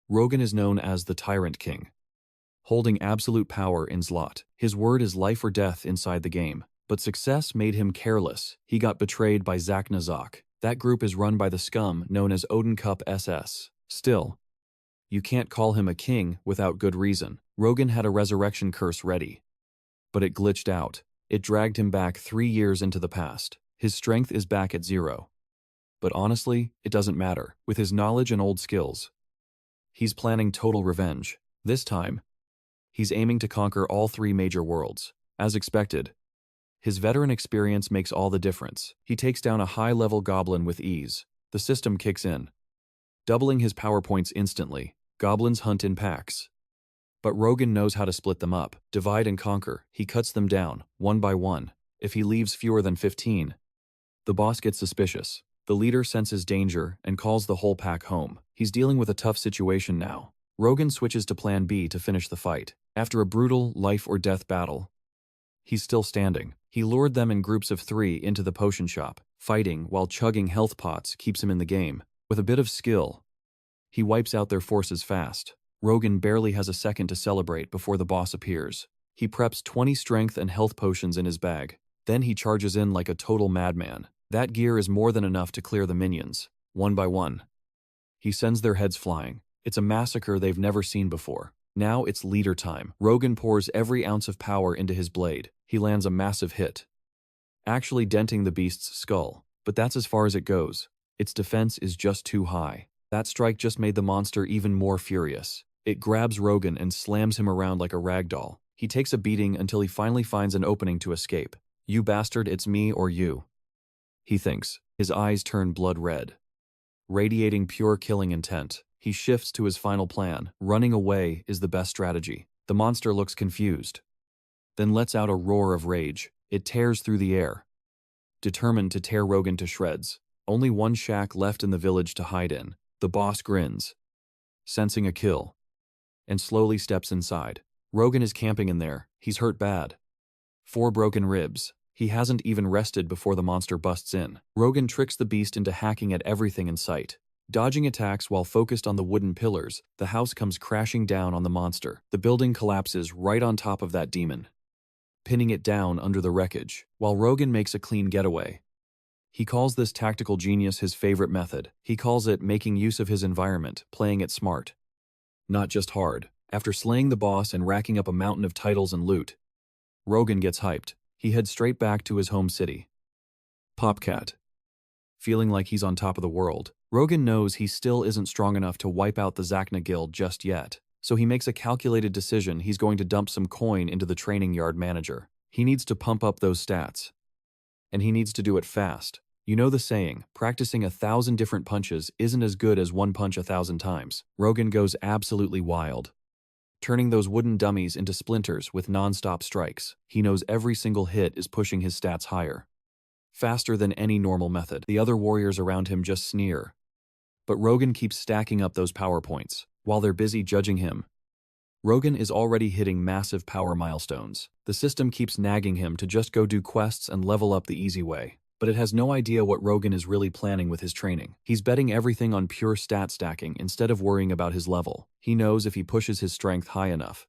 Rogan is known as the Tyrant King, holding absolute power in Zlot. His word is life or death inside the game. But success made him careless. He got betrayed by Zackna Zock. That group is run by the scum known as Odin Cup SS. Still, you can't call him a king without good reason. Rogan had a resurrection curse ready, but it glitched out. It dragged him back 3 years into the past. His strength is back at 0. But honestly, it doesn't matter. With his knowledge and old skills, he's planning total revenge. This time, he's aiming to conquer all 3 major worlds. As expected, his veteran experience makes all the difference. He takes down a high-level goblin with ease. The system kicks in, doubling his power points instantly. Goblins hunt in packs, but Rogan knows how to split them up. Divide and conquer. He cuts them down, one by one. If he leaves fewer than 15, the boss gets suspicious. The leader senses danger and calls the whole pack home. He's dealing with a tough situation now. Rogan switches to Plan B to finish the fight. After a brutal life-or-death battle, he's still standing. He lured them in groups of 3 into the potion shop. Fighting while chugging health pots keeps him in the game. With a bit of skill, he wipes out their forces fast. Rogan barely has a second to celebrate before the boss appears. He preps 20 strength and health potions in his bag. Then he charges in like a total madman. That gear is more than enough to clear the minions, one by one. He sends their heads flying. It's a massacre they've never seen before. Now it's leader time. Rogan pours every ounce of power into his blade. He lands a massive hit, actually denting the beast's skull. But that's as far as it goes. Its defense is just too high. That strike just made the monster even more furious. It grabs Rogan and slams him around like a rag doll. He takes a beating until he finally finds an opening to escape. "You bastard, it's me or you," he thinks. His eyes turn blood red, radiating pure killing intent. He shifts to his final plan. Running away is the best strategy. The monster looks confused, then lets out a roar of rage. It tears through the air, determined to tear Rogan to shreds. Only one shack left in the village to hide in. The boss grins, sensing a kill, and slowly steps inside. Rogan is camping in there. He's hurt bad. 4 broken ribs. He hasn't even rested before the monster busts in. Rogan tricks the beast into hacking at everything in sight. Dodging attacks while focused on the wooden pillars, the house comes crashing down on the monster. The building collapses right on top of that demon, pinning it down under the wreckage, while Rogan makes a clean getaway. He calls this tactical genius his favorite method. He calls it making use of his environment, playing it smart, not just hard. After slaying the boss and racking up a mountain of titles and loot, Rogan gets hyped. He heads straight back to his home city, Popcat, feeling like he's on top of the world. Rogan knows he still isn't strong enough to wipe out the Zackna guild just yet, so he makes a calculated decision. He's going to dump some coin into the training yard manager. He needs to pump up those stats, and he needs to do it fast. You know the saying, practicing 1,000 different punches isn't as good as one punch 1,000 times. Rogan goes absolutely wild, turning those wooden dummies into splinters with non-stop strikes. He knows every single hit is pushing his stats higher, faster than any normal method. The other warriors around him just sneer, but Rogan keeps stacking up those power points. While they're busy judging him, Rogan is already hitting massive power milestones. The system keeps nagging him to just go do quests and level up the easy way, but it has no idea what Rogan is really planning with his training. He's betting everything on pure stat stacking instead of worrying about his level. He knows if he pushes his strength high enough,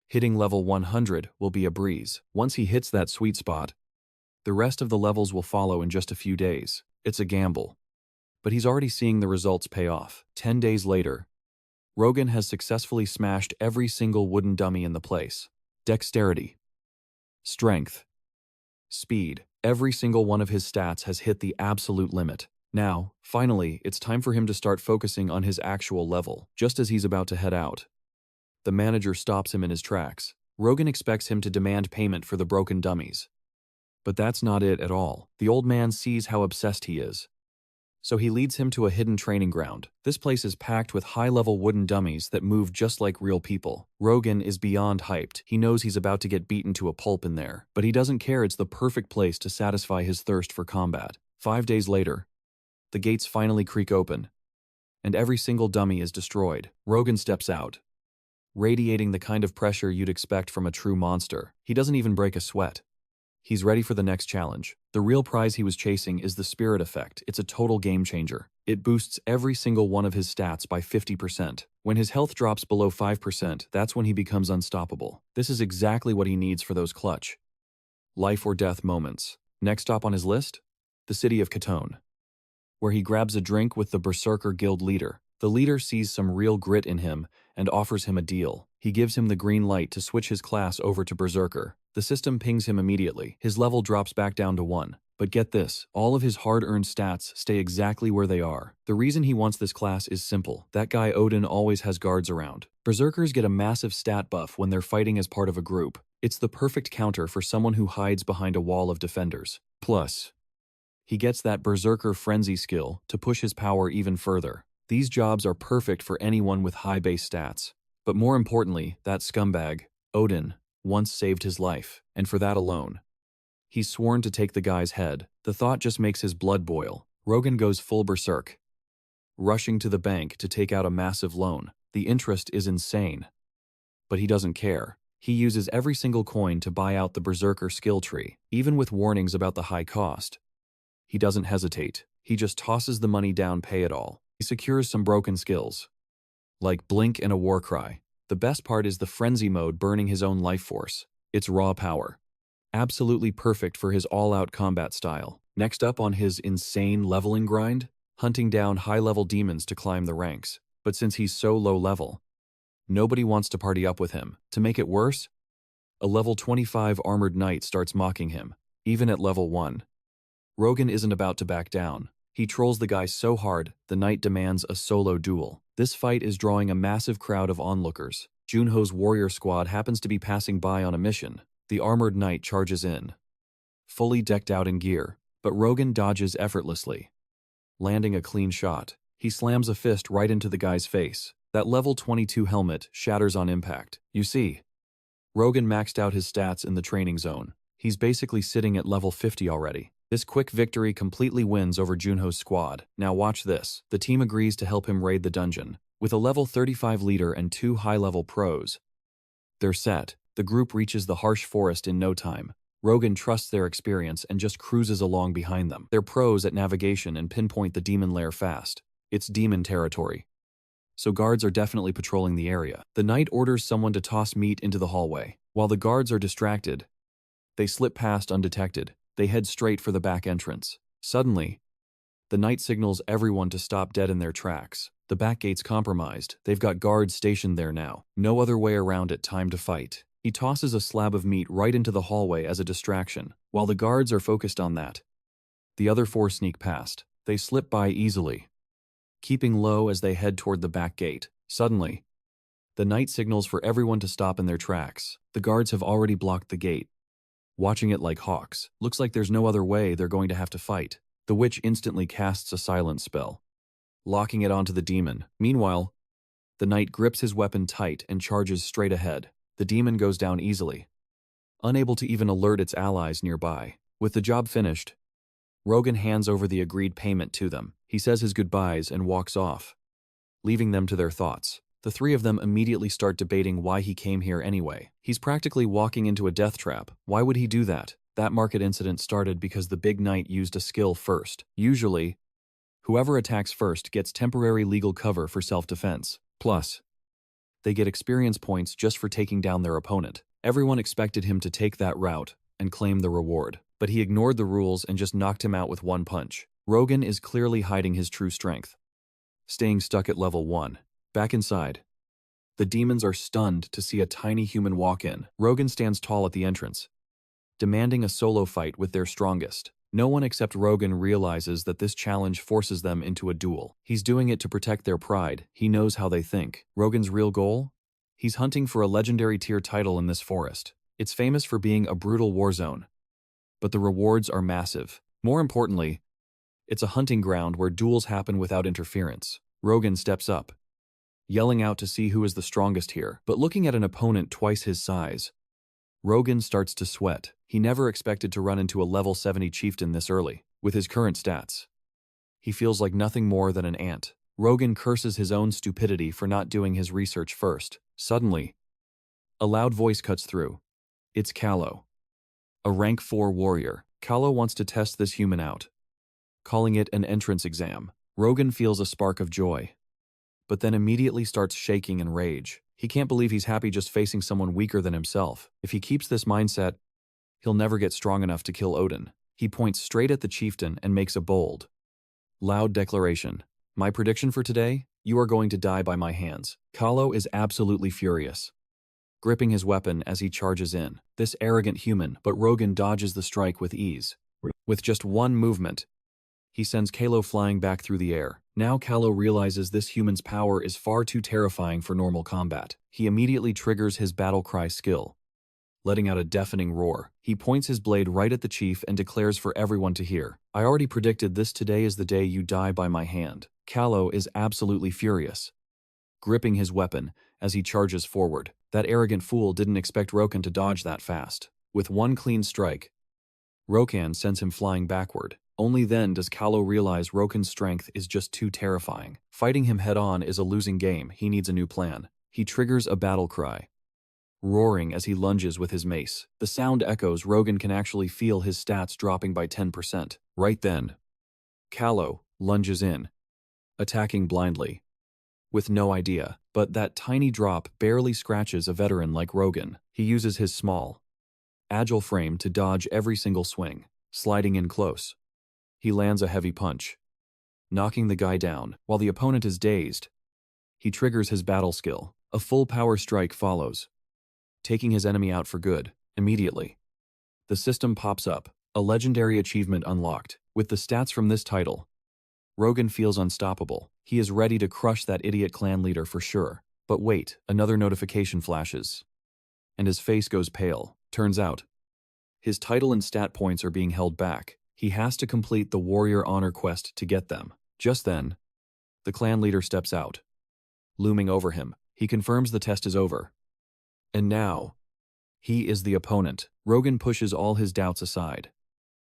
hitting level 100 will be a breeze. Once he hits that sweet spot, the rest of the levels will follow in just a few days. It's a gamble, but he's already seeing the results pay off. 10 days later, Rogan has successfully smashed every single wooden dummy in the place. Dexterity, strength, speed. Every single one of his stats has hit the absolute limit. Now, finally, it's time for him to start focusing on his actual level. Just as he's about to head out, the manager stops him in his tracks. Rogan expects him to demand payment for the broken dummies, but that's not it at all. The old man sees how obsessed he is, so he leads him to a hidden training ground. This place is packed with high-level wooden dummies that move just like real people. Rogan is beyond hyped. He knows he's about to get beaten to a pulp in there, but he doesn't care. It's the perfect place to satisfy his thirst for combat. 5 days later, the gates finally creak open, and every single dummy is destroyed. Rogan steps out, radiating the kind of pressure you'd expect from a true monster. He doesn't even break a sweat. He's ready for the next challenge. The real prize he was chasing is the spirit effect. It's a total game changer. It boosts every single one of his stats by 50%. When his health drops below 5%, that's when he becomes unstoppable. This is exactly what he needs for those clutch life or death moments. Next stop on his list? The city of Katone, where he grabs a drink with the Berserker Guild leader. The leader sees some real grit in him and offers him a deal. He gives him the green light to switch his class over to Berserker. The system pings him immediately. His level drops back down to 1. But get this, all of his hard-earned stats stay exactly where they are. The reason he wants this class is simple. That guy Odin always has guards around. Berserkers get a massive stat buff when they're fighting as part of a group. It's the perfect counter for someone who hides behind a wall of defenders. Plus, he gets that Berserker Frenzy skill to push his power even further. These jobs are perfect for anyone with high base stats. But more importantly, that scumbag, Odin, once saved his life, and for that alone, he's sworn to take the guy's head. The thought just makes his blood boil. Rogan goes full berserk, rushing to the bank to take out a massive loan. The interest is insane. But he doesn't care. He uses every single coin to buy out the Berserker skill tree, even with warnings about the high cost. He doesn't hesitate. He just tosses the money down, pay it all. He secures some broken skills, like Blink and a Warcry. The best part is the Frenzy mode burning his own life force. It's raw power. Absolutely perfect for his all-out combat style. Next up on his insane leveling grind, hunting down high-level demons to climb the ranks. But since he's so low level, nobody wants to party up with him. To make it worse, a level 25 armored knight starts mocking him, even at level 1. Rogan isn't about to back down. He trolls the guy so hard, the knight demands a solo duel. This fight is drawing a massive crowd of onlookers. Junho's warrior squad happens to be passing by on a mission. The armored knight charges in, fully decked out in gear, but Rogan dodges effortlessly, landing a clean shot. He slams a fist right into the guy's face. That level 22 helmet shatters on impact. You see, Rogan maxed out his stats in the training zone. He's basically sitting at level 50 already. This quick victory completely wins over Junho's squad. Now watch this. The team agrees to help him raid the dungeon. With a level 35 leader and 2 high-level pros, they're set. The group reaches the harsh forest in no time. Rogan trusts their experience and just cruises along behind them. They're pros at navigation and pinpoint the demon lair fast. It's demon territory, so guards are definitely patrolling the area. The knight orders someone to toss meat into the hallway. While the guards are distracted, they slip past undetected. They head straight for the back entrance. Suddenly, the knight signals everyone to stop dead in their tracks. The back gate's compromised. They've got guards stationed there now. No other way around it. Time to fight. He tosses a slab of meat right into the hallway as a distraction. While the guards are focused on that, the other 4 sneak past. They slip by easily, keeping low as they head toward the back gate. Suddenly, the knight signals for everyone to stop in their tracks. The guards have already blocked the gate, watching it like hawks. Looks like there's no other way. They're going to have to fight. The witch instantly casts a silence spell, locking it onto the demon. Meanwhile, the knight grips his weapon tight and charges straight ahead. The demon goes down easily, unable to even alert its allies nearby. With the job finished, Rogan hands over the agreed payment to them. He says his goodbyes and walks off, leaving them to their thoughts. The 3 of them immediately start debating why he came here anyway. He's practically walking into a death trap. Why would he do that? That market incident started because the big knight used a skill first. Usually, whoever attacks first gets temporary legal cover for self-defense. Plus, they get experience points just for taking down their opponent. Everyone expected him to take that route and claim the reward, but he ignored the rules and just knocked him out with 1 punch. Rogan is clearly hiding his true strength, staying stuck at level 1. Back inside, the demons are stunned to see a tiny human walk in. Rogan stands tall at the entrance, demanding a solo fight with their strongest. No one except Rogan realizes that this challenge forces them into a duel. He's doing it to protect their pride. He knows how they think. Rogan's real goal? He's hunting for a legendary tier title in this forest. It's famous for being a brutal war zone, but the rewards are massive. More importantly, it's a hunting ground where duels happen without interference. Rogan steps up, yelling out to see who is the strongest here. But looking at an opponent twice his size, Rogan starts to sweat. He never expected to run into a level 70 chieftain this early. With his current stats, he feels like nothing more than an ant. Rogan curses his own stupidity for not doing his research first. Suddenly, a loud voice cuts through. It's Callow, a rank 4 warrior. Callow wants to test this human out, calling it an entrance exam. Rogan feels a spark of joy, but then immediately starts shaking in rage. He can't believe he's happy just facing someone weaker than himself. If he keeps this mindset, he'll never get strong enough to kill Odin. He points straight at the chieftain and makes a bold, loud declaration. My prediction for today? You are going to die by my hands. Kahlo is absolutely furious, gripping his weapon as he charges in. This arrogant human, but Rogan dodges the strike with ease. With just one movement, he sends Kahlo flying back through the air. Now Kahlo realizes this human's power is far too terrifying for normal combat. He immediately triggers his battle cry skill, letting out a deafening roar. He points his blade right at the chief and declares for everyone to hear. I already predicted this. Today is the day you die by my hand. Kahlo is absolutely furious, gripping his weapon as he charges forward. That arrogant fool didn't expect Rogan to dodge that fast. With one clean strike, Rogan sends him flying backward. Only then does Kahlo realize Rogan's strength is just too terrifying. Fighting him head-on is a losing game. He needs a new plan. He triggers a battle cry, roaring as he lunges with his mace. The sound echoes. Rogan can actually feel his stats dropping by 10%. Right then, Kahlo lunges in, attacking blindly, with no idea. But that tiny drop barely scratches a veteran like Rogan. He uses his small, agile frame to dodge every single swing, sliding in close. He lands a heavy punch, knocking the guy down. While the opponent is dazed, he triggers his battle skill. A full power strike follows, taking his enemy out for good. Immediately, the system pops up. A legendary achievement unlocked. With the stats from this title, Rogan feels unstoppable. He is ready to crush that idiot clan leader for sure. But wait, another notification flashes, and his face goes pale. Turns out, his title and stat points are being held back. He has to complete the warrior honor quest to get them. Just then, the clan leader steps out, looming over him. He confirms the test is over. And now, he is the opponent. Rogan pushes all his doubts aside,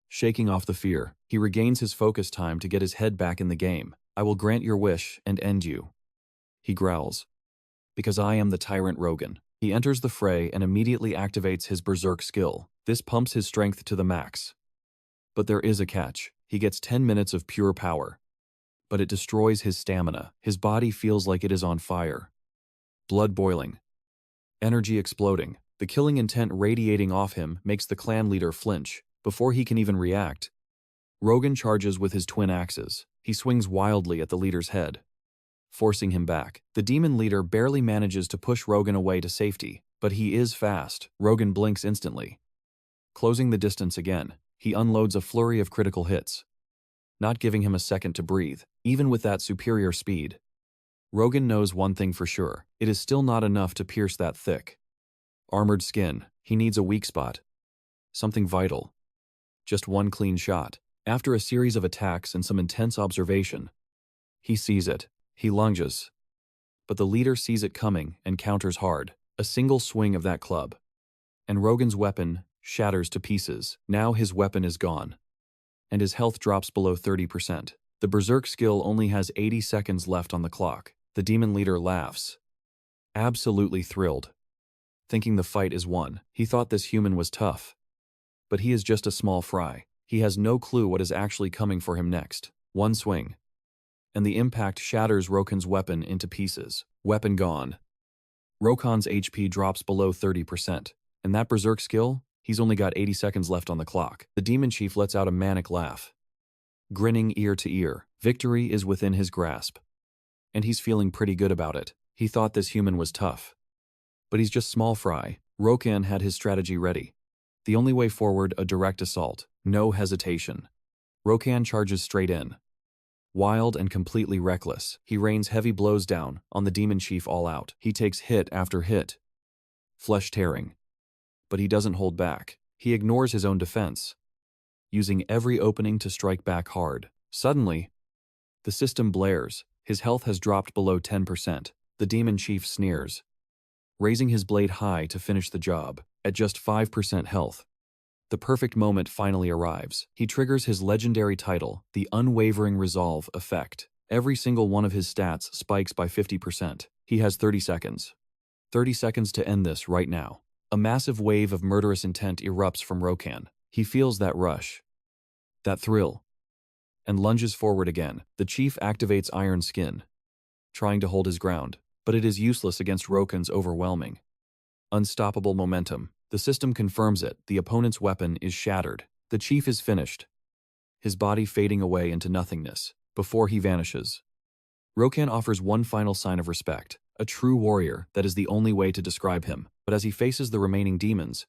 shaking off the fear. He regains his focus time to get his head back in the game. I will grant your wish and end you, he growls, because I am the Tyrant Rogan. He enters the fray and immediately activates his berserk skill. This pumps his strength to the max. But there is a catch. He gets 10 minutes of pure power, but it destroys his stamina. His body feels like it is on fire, blood boiling, energy exploding. The killing intent radiating off him makes the clan leader flinch. Before he can even react, Rogan charges with his twin axes. He swings wildly at the leader's head, forcing him back. The demon leader barely manages to push Rogan away to safety, but he is fast. Rogan blinks instantly, closing the distance again. He unloads a flurry of critical hits, not giving him a second to breathe. Even with that superior speed, Rogan knows one thing for sure. It is still not enough to pierce that thick, armored skin. He needs a weak spot, something vital. Just one clean shot. After a series of attacks and some intense observation, he sees it. He lunges, but the leader sees it coming and counters hard. A single swing of that club, and Rogan's weapon shatters to pieces. Now his weapon is gone, and his health drops below 30%. The berserk skill only has 80 seconds left on the clock. The demon leader laughs, absolutely thrilled, thinking the fight is won. He thought this human was tough, but he is just a small fry. He has no clue what is actually coming for him next. One swing, and the impact shatters Rokan's weapon into pieces. Weapon gone. Rokan's HP drops below 30%, and that berserk skill? He's only got 80 seconds left on the clock. The demon chief lets out a manic laugh, grinning ear to ear. Victory is within his grasp, and he's feeling pretty good about it. He thought this human was tough, but he's just small fry. Rogan had his strategy ready. The only way forward, a direct assault. No hesitation. Rogan charges straight in, wild and completely reckless. He rains heavy blows down on the demon chief all out. He takes hit after hit, flesh tearing. But he doesn't hold back. He ignores his own defense, using every opening to strike back hard. Suddenly, the system blares. His health has dropped below 10%. The demon chief sneers, raising his blade high to finish the job. At just 5% health, the perfect moment finally arrives. He triggers his legendary title, the Unwavering Resolve effect. Every single one of his stats spikes by 50%. He has 30 seconds. 30 seconds to end this right now. A massive wave of murderous intent erupts from Rogan. He feels that rush, that thrill, and lunges forward again. The chief activates Iron Skin, trying to hold his ground. But it is useless against Rokan's overwhelming, unstoppable momentum. The system confirms it. The opponent's weapon is shattered. The chief is finished, his body fading away into nothingness before he vanishes. Rokan offers one final sign of respect, a true warrior. That is the only way to describe him. But as he faces the remaining demons,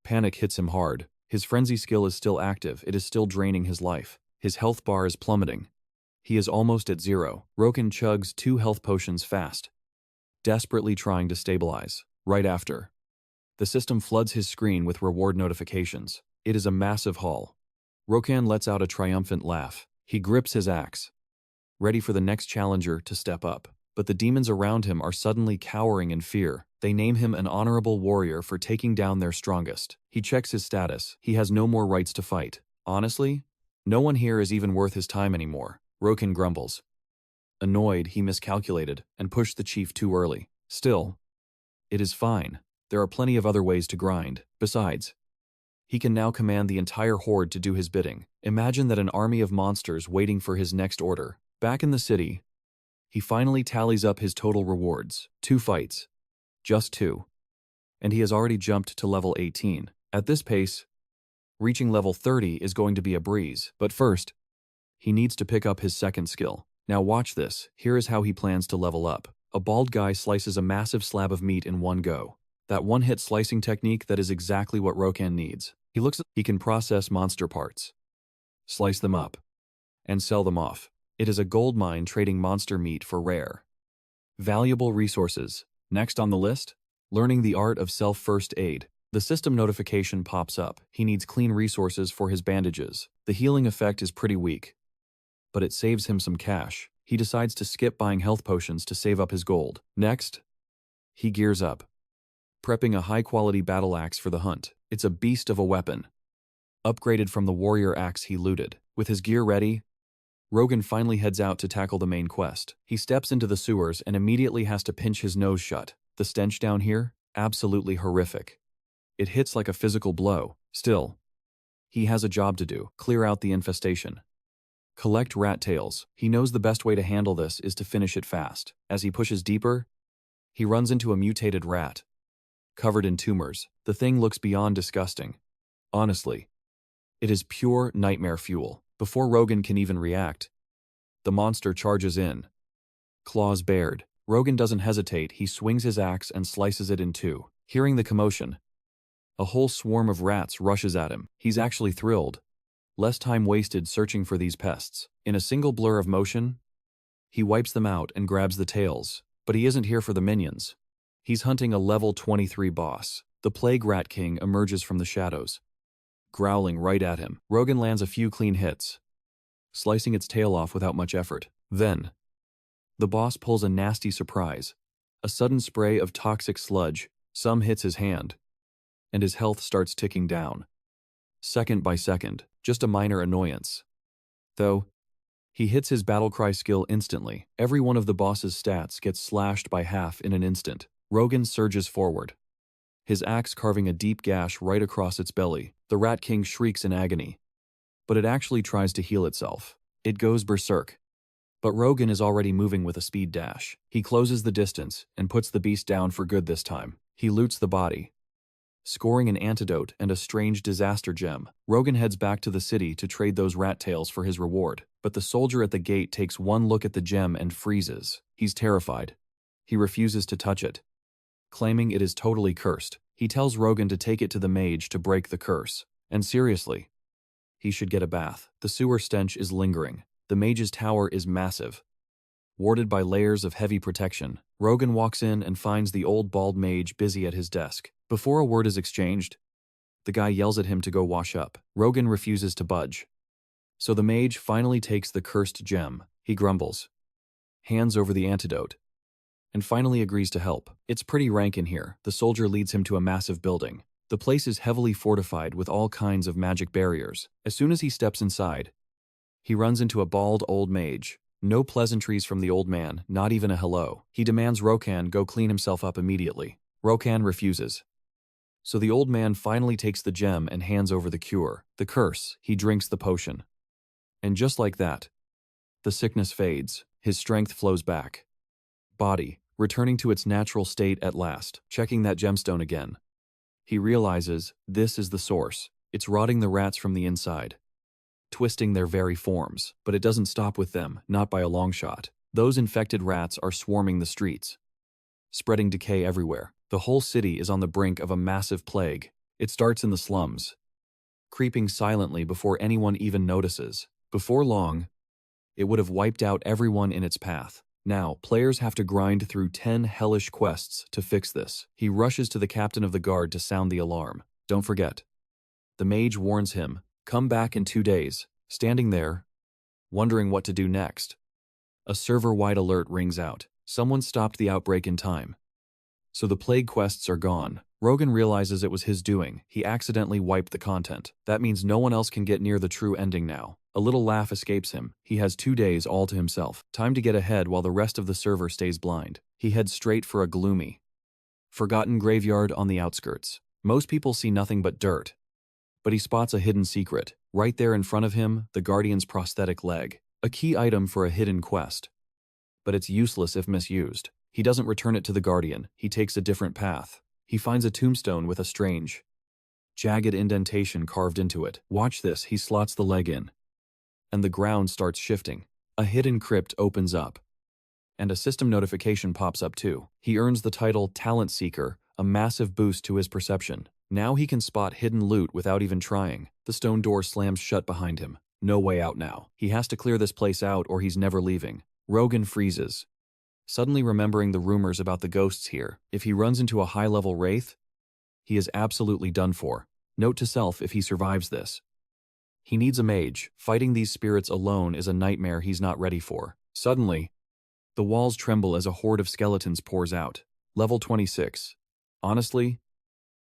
panic hits him hard. His frenzy skill is still active. It is still draining his life. His health bar is plummeting. He is almost at 0. Rokan chugs 2 health potions fast, desperately trying to stabilize. Right after, the system floods his screen with reward notifications. It is a massive haul. Rokan lets out a triumphant laugh. He grips his axe, ready for the next challenger to step up. But the demons around him are suddenly cowering in fear. They name him an honorable warrior for taking down their strongest. He checks his status. He has no more rights to fight. Honestly, no one here is even worth his time anymore. Rokan grumbles. Annoyed, he miscalculated and pushed the chief too early. Still, it is fine. There are plenty of other ways to grind. Besides, he can now command the entire horde to do his bidding. Imagine that, an army of monsters waiting for his next order. Back in the city, he finally tallies up his total rewards. 2 fights. Just 2. And he has already jumped to level 18. At this pace, reaching level 30 is going to be a breeze. But first, he needs to pick up his second skill. Now watch this. Here is how he plans to level up. A bald guy slices a massive slab of meat in one go. That one-hit slicing technique, that is exactly what Rokan needs. He can process monster parts, slice them up, and sell them off. It is a gold mine, trading monster meat for rare, valuable resources. Next on the list, learning the art of self-first aid. The system notification pops up. He needs clean resources for his bandages. The healing effect is pretty weak, but it saves him some cash. He decides to skip buying health potions to save up his gold. Next, he gears up, prepping a high-quality battle axe for the hunt. It's a beast of a weapon, upgraded from the warrior axe he looted. With his gear ready, Rogan finally heads out to tackle the main quest. He steps into the sewers and immediately has to pinch his nose shut. The stench down here? Absolutely horrific. It hits like a physical blow. Still, he has a job to do. Clear out the infestation, collect rat tails. He knows the best way to handle this is to finish it fast. As he pushes deeper, he runs into a mutated rat, covered in tumors. The thing looks beyond disgusting. Honestly, it is pure nightmare fuel. Before Rogan can even react, the monster charges in, claws bared. Rogan doesn't hesitate. He swings his axe and slices it in 2. Hearing the commotion, a whole swarm of rats rushes at him. He's actually thrilled. Less time wasted searching for these pests. In a single blur of motion, he wipes them out and grabs the tails. But he isn't here for the minions. He's hunting a level 23 boss. The Plague Rat King emerges from the shadows, growling right at him. Rogan lands a few clean hits, slicing its tail off without much effort. Then, the boss pulls a nasty surprise. A sudden spray of toxic sludge. Some hits his hand, and his health starts ticking down, second by second. Just a minor annoyance, though. He hits his battlecry skill instantly. Every one of the boss's stats gets slashed by half in an instant. Rogan surges forward, his axe carving a deep gash right across its belly. The Rat King shrieks in agony, but it actually tries to heal itself. It goes berserk, but Rogan is already moving with a speed dash. He closes the distance and puts the beast down for good this time. He loots the body, scoring an antidote and a strange disaster gem. Rogan heads back to the city to trade those rat tails for his reward, but the soldier at the gate takes one look at the gem and freezes. He's terrified. He refuses to touch it, claiming it is totally cursed. He tells Rogan to take it to the mage to break the curse. And seriously, he should get a bath. The sewer stench is lingering. The mage's tower is massive, warded by layers of heavy protection. Rogan walks in and finds the old bald mage busy at his desk. Before a word is exchanged, the guy yells at him to go wash up. Rogan refuses to budge, so the mage finally takes the cursed gem. He grumbles, hands over the antidote, and finally agrees to help. It's pretty rank in here. The soldier leads him to a massive building. The place is heavily fortified with all kinds of magic barriers. As soon as he steps inside, he runs into a bald old mage. No pleasantries from the old man, not even a hello. He demands Rokan go clean himself up immediately. Rokan refuses, so the old man finally takes the gem and hands over the cure, the curse. He drinks the potion, and just like that, the sickness fades. His strength flows back. body, returning to its natural state at last, checking that gemstone again. He realizes this is the source. It's rotting the rats from the inside, twisting their very forms. But it doesn't stop with them, not by a long shot. Those infected rats are swarming the streets, spreading decay everywhere. The whole city is on the brink of a massive plague. It starts in the slums, creeping silently before anyone even notices. Before long, it would have wiped out everyone in its path. Now, players have to grind through 10 hellish quests to fix this. He rushes to the captain of the guard to sound the alarm. Don't forget. The mage warns him, come back in 2 days. Standing there, wondering what to do next, a server-wide alert rings out. Someone stopped the outbreak in time. So the plague quests are gone. Rogan realizes it was his doing. He accidentally wiped the content. That means no one else can get near the true ending now. A little laugh escapes him. He has 2 days all to himself. Time to get ahead while the rest of the server stays blind. He heads straight for a gloomy, forgotten graveyard on the outskirts. Most people see nothing but dirt. But he spots a hidden secret. Right there in front of him, the Guardian's prosthetic leg. A key item for a hidden quest. But it's useless if misused. He doesn't return it to the Guardian. He takes a different path. He finds a tombstone with a strange, jagged indentation carved into it. Watch this. He slots the leg in, and the ground starts shifting. A hidden crypt opens up, and a system notification pops up too. He earns the title Talent Seeker, a massive boost to his perception. Now he can spot hidden loot without even trying. The stone door slams shut behind him. No way out now. He has to clear this place out or he's never leaving. Rogan freezes, suddenly remembering the rumors about the ghosts here. If he runs into a high-level wraith, he is absolutely done for. Note to self if he survives this. He needs a mage. Fighting these spirits alone is a nightmare he's not ready for. Suddenly, the walls tremble as a horde of skeletons pours out. Level 26. Honestly,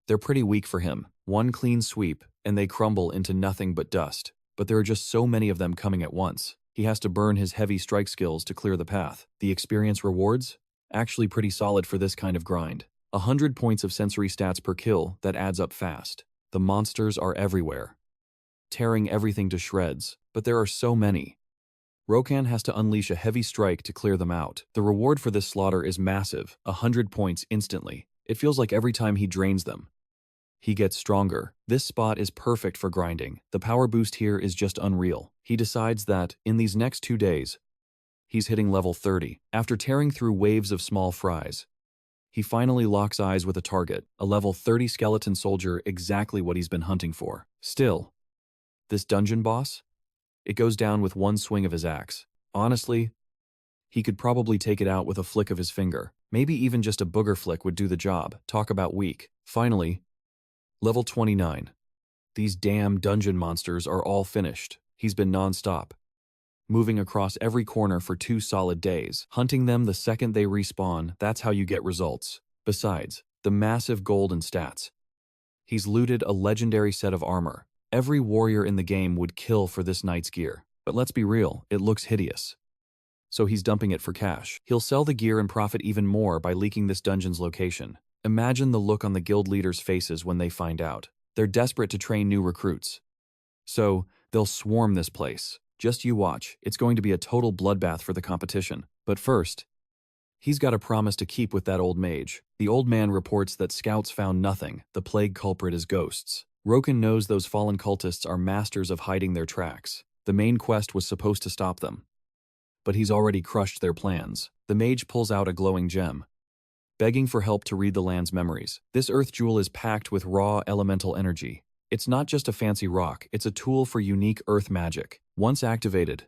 they're pretty weak for him. One clean sweep, and they crumble into nothing but dust. But there are just so many of them coming at once. He has to burn his heavy strike skills to clear the path. The experience rewards? Actually pretty solid for this kind of grind. 100 points of sensory stats per kill, that adds up fast. The monsters are everywhere, tearing everything to shreds, but there are so many. Rogan has to unleash a heavy strike to clear them out. The reward for this slaughter is massive, 100 points instantly. It feels like every time he drains them, he gets stronger. This spot is perfect for grinding. The power boost here is just unreal. He decides that, in these next 2 days, he's hitting level 30. After tearing through waves of small fries, he finally locks eyes with a target, a level 30 skeleton soldier, exactly what he's been hunting for. Still, this dungeon boss? It goes down with one swing of his axe. Honestly, he could probably take it out with a flick of his finger. Maybe even just a booger flick would do the job. Talk about weak. Finally, level 29. These damn dungeon monsters are all finished. He's been non-stop, moving across every corner for 2 solid days. Hunting them the second they respawn, that's how you get results. Besides, the massive gold and stats. He's looted a legendary set of armor. Every warrior in the game would kill for this knight's gear. But let's be real, it looks hideous. So he's dumping it for cash. He'll sell the gear and profit even more by leaking this dungeon's location. Imagine the look on the guild leaders' faces when they find out. They're desperate to train new recruits. So, they'll swarm this place. Just you watch, it's going to be a total bloodbath for the competition. But first, he's got a promise to keep with that old mage. The old man reports that scouts found nothing. The plague culprit is ghosts. Rogan knows those fallen cultists are masters of hiding their tracks. The main quest was supposed to stop them, but he's already crushed their plans. The mage pulls out a glowing gem, begging for help to read the land's memories. This earth jewel is packed with raw elemental energy. It's not just a fancy rock, it's a tool for unique earth magic. Once activated,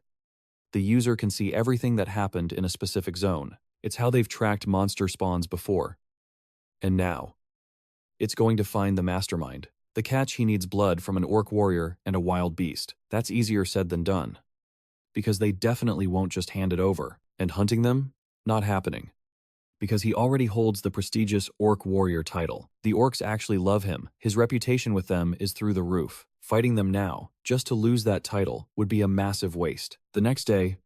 the user can see everything that happened in a specific zone. It's how they've tracked monster spawns before. And now, it's going to find the mastermind. The catch: he needs blood from an orc warrior and a wild beast. That's easier said than done, because they definitely won't just hand it over. And hunting them? Not happening, because he already holds the prestigious Orc Warrior title. The orcs actually love him. His reputation with them is through the roof. Fighting them now, just to lose that title, would be a massive waste. The next day,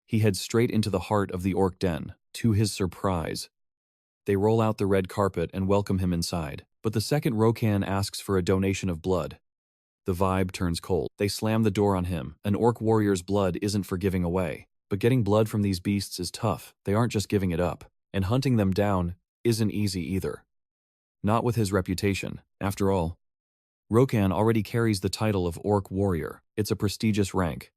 he heads straight into the heart of the orc den. To his surprise, they roll out the red carpet and welcome him inside. But the second Rogan asks for a donation of blood, the vibe turns cold. They slam the door on him. An orc warrior's blood isn't for giving away. But getting blood from these beasts is tough, they aren't just giving it up. And hunting them down isn't easy either. Not with his reputation. After all, Rogan already carries the title of Orc Warrior. It's a prestigious rank.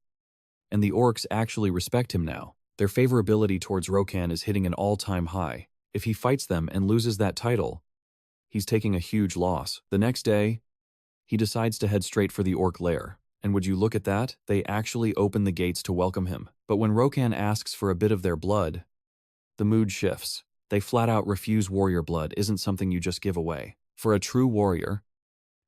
And the orcs actually respect him now. Their favorability towards Rogan is hitting an all-time high. If he fights them and loses that title, he's taking a huge loss. The next day, he decides to head straight for the orc lair. And would you look at that? They actually open the gates to welcome him. But when Rogan asks for a bit of their blood, the mood shifts. They flat out refuse. Warrior blood isn't something you just give away. For a true warrior,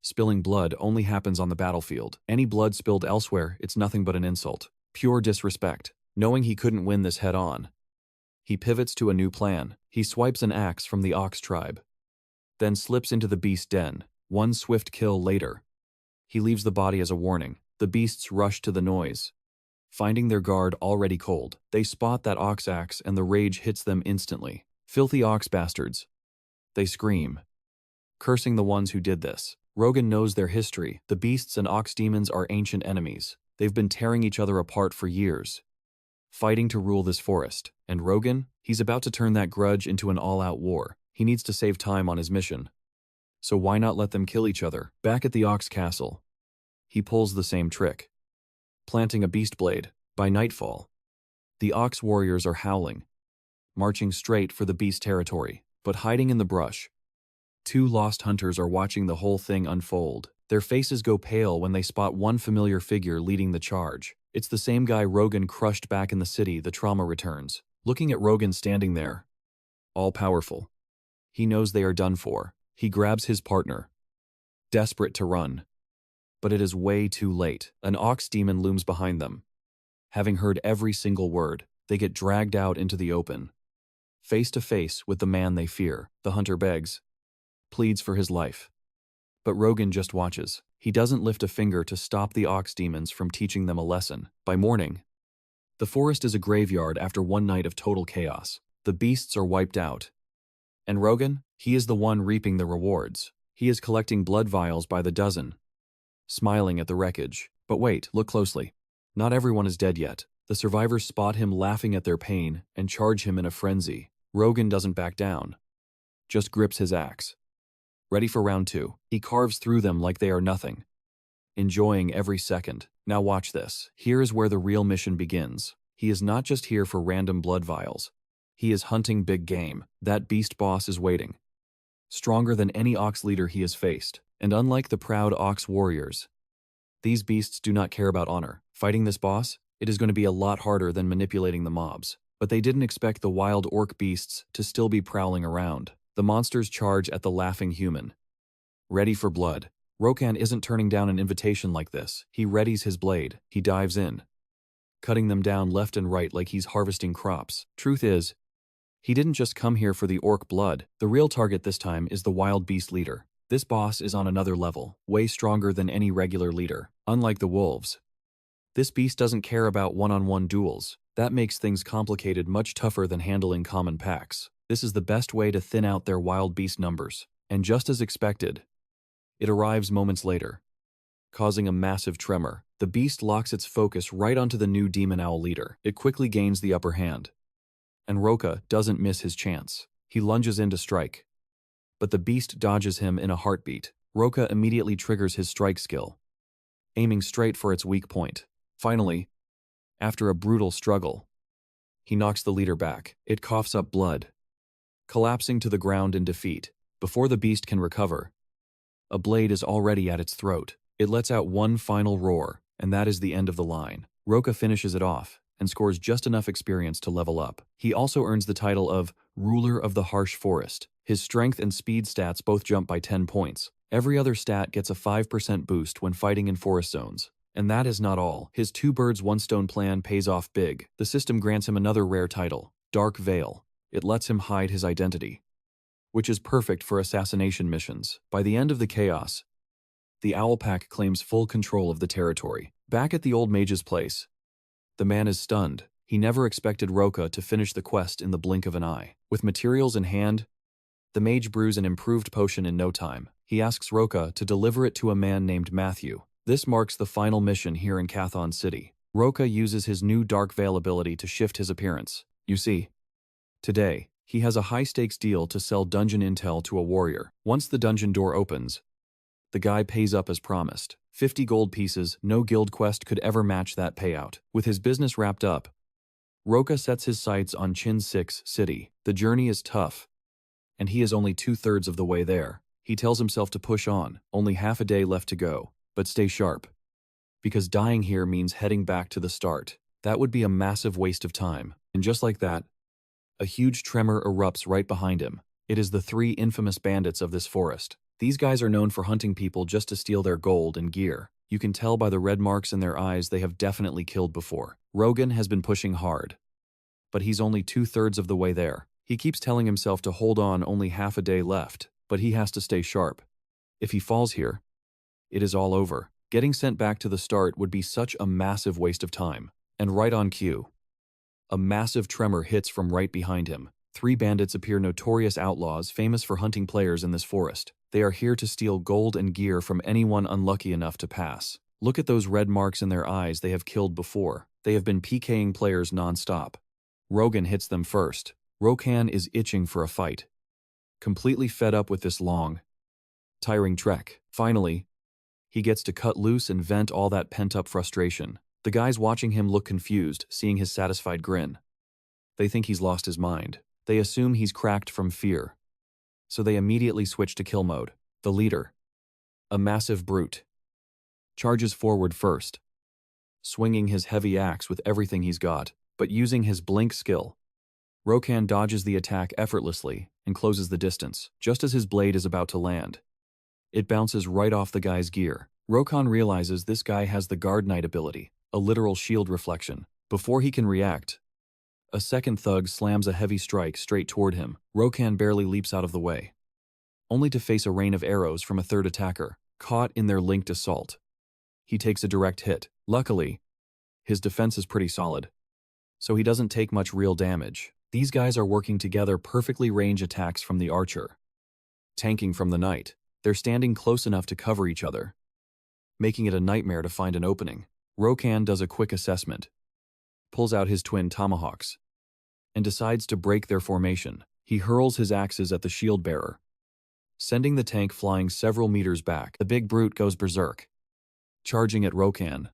spilling blood only happens on the battlefield. Any blood spilled elsewhere, it's nothing but an insult. Pure disrespect. Knowing he couldn't win this head on, he pivots to a new plan. He swipes an axe from the ox tribe, then slips into the beast den. One swift kill later, he leaves the body as a warning. The beasts rush to the noise. Finding their guard already cold, they spot that ox axe and the rage hits them instantly. Filthy ox bastards. They scream, cursing the ones who did this. Rogan knows their history. The beasts and ox demons are ancient enemies. They've been tearing each other apart for years, fighting to rule this forest. And Rogan, he's about to turn that grudge into an all-out war. He needs to save time on his mission. So why not let them kill each other? Back at the Ox Castle, he pulls the same trick, planting a beast blade. By nightfall, the Ox warriors are howling, marching straight for the beast territory. But hiding in the brush, two lost hunters are watching the whole thing unfold. Their faces go pale when they spot one familiar figure leading the charge. It's the same guy Rogan crushed back in the city. The trauma returns. Looking at Rogan standing there, all-powerful, he knows they are done for. He grabs his partner, desperate to run. But it is way too late. An ox demon looms behind them. Having heard every single word, they get dragged out into the open. Face to face with the man they fear, the hunter begs, pleads for his life. But Rogan just watches. He doesn't lift a finger to stop the ox demons from teaching them a lesson. By morning, the forest is a graveyard after one night of total chaos. The beasts are wiped out. And Rogan, he is the one reaping the rewards. He is collecting blood vials by the dozen, smiling at the wreckage. But wait, look closely. Not everyone is dead yet. The survivors spot him laughing at their pain and charge him in a frenzy. Rogan doesn't back down, just grips his axe. Ready for round two, he carves through them like they are nothing, enjoying every second. Now watch this. Here is where the real mission begins. He is not just here for random blood vials. He is hunting big game. That beast boss is waiting, stronger than any ox leader he has faced. And unlike the proud ox warriors, these beasts do not care about honor. Fighting this boss, it is going to be a lot harder than manipulating the mobs. But they didn't expect the wild orc beasts to still be prowling around. The monsters charge at the laughing human, ready for blood. Rogan isn't turning down an invitation like this. He readies his blade. He dives in, cutting them down left and right like he's harvesting crops. Truth is, he didn't just come here for the orc blood. The real target this time is the wild beast leader. This boss is on another level, way stronger than any regular leader. Unlike the wolves, this beast doesn't care about one-on-one duels. That makes things complicated, much tougher than handling common packs. This is the best way to thin out their wild beast numbers. And just as expected, it arrives moments later, causing a massive tremor. The beast locks its focus right onto the new demon owl leader. It quickly gains the upper hand, and Roka doesn't miss his chance. He lunges in to strike, but the beast dodges him in a heartbeat. Roka immediately triggers his strike skill, aiming straight for its weak point. Finally, after a brutal struggle, he knocks the leader back. It coughs up blood, collapsing to the ground in defeat. Before the beast can recover, a blade is already at its throat. It lets out one final roar, and that is the end of the line. Roka finishes it off and scores just enough experience to level up. He also earns the title of Ruler of the Harsh Forest. His strength and speed stats both jump by 10 points. Every other stat gets a 5% boost when fighting in forest zones. And that is not all. His two birds one stone plan pays off big. The system grants him another rare title, Dark Veil. It lets him hide his identity, which is perfect for assassination missions. By the end of the chaos, the Owl Pack claims full control of the territory. Back at the old mage's place, the man is stunned. He never expected Roka to finish the quest in the blink of an eye. With materials in hand, the mage brews an improved potion in no time. He asks Roka to deliver it to a man named Matthew. This marks the final mission here in Cathon City. Roka uses his new Dark Veil ability to shift his appearance. You see, today, he has a high-stakes deal to sell dungeon intel to a warrior. Once the dungeon door opens, the guy pays up as promised. 50 gold pieces, no guild quest could ever match that payout. With his business wrapped up, Roka sets his sights on Chin 6 City. The journey is tough, and he is only 2/3 of the way there. He tells himself to push on, only half a day left to go, but stay sharp. Because dying here means heading back to the start. That would be a massive waste of time. And just like that, a huge tremor erupts right behind him. It is the 3 infamous bandits of this forest. These guys are known for hunting people just to steal their gold and gear. You can tell by the red marks in their eyes they have definitely killed before. Rogan has been pushing hard, but he's only 2/3 of the way there. He keeps telling himself to hold on, only half a day left, but he has to stay sharp. If he falls here, it is all over. Getting sent back to the start would be such a massive waste of time. And right on cue, a massive tremor hits from right behind him. 3 bandits appear, notorious outlaws famous for hunting players in this forest. They are here to steal gold and gear from anyone unlucky enough to pass. Look at those red marks in their eyes. They have killed before. They have been PKing players non-stop. Rogan hits them first. Rokan is itching for a fight, completely fed up with this long, tiring trek. Finally, he gets to cut loose and vent all that pent-up frustration. The guys watching him look confused, seeing his satisfied grin. They think he's lost his mind. They assume he's cracked from fear, so they immediately switch to kill mode. The leader, a massive brute, charges forward first, swinging his heavy axe with everything he's got, but using his blink skill, Rokan dodges the attack effortlessly and closes the distance. Just as his blade is about to land, it bounces right off the guy's gear. Rokan realizes this guy has the Guard Knight ability, a literal shield reflection. Before he can react, a second thug slams a heavy strike straight toward him. Rokan barely leaps out of the way, only to face a rain of arrows from a third attacker. Caught in their linked assault, he takes a direct hit. Luckily, his defense is pretty solid, so he doesn't take much real damage. These guys are working together, perfectly range attacks from the archer, tanking from the knight. They're standing close enough to cover each other, making it a nightmare to find an opening. Rokan does a quick assessment, pulls out his twin tomahawks, and decides to break their formation. He hurls his axes at the shield bearer, sending the tank flying several meters back. The big brute goes berserk, charging at Rokan,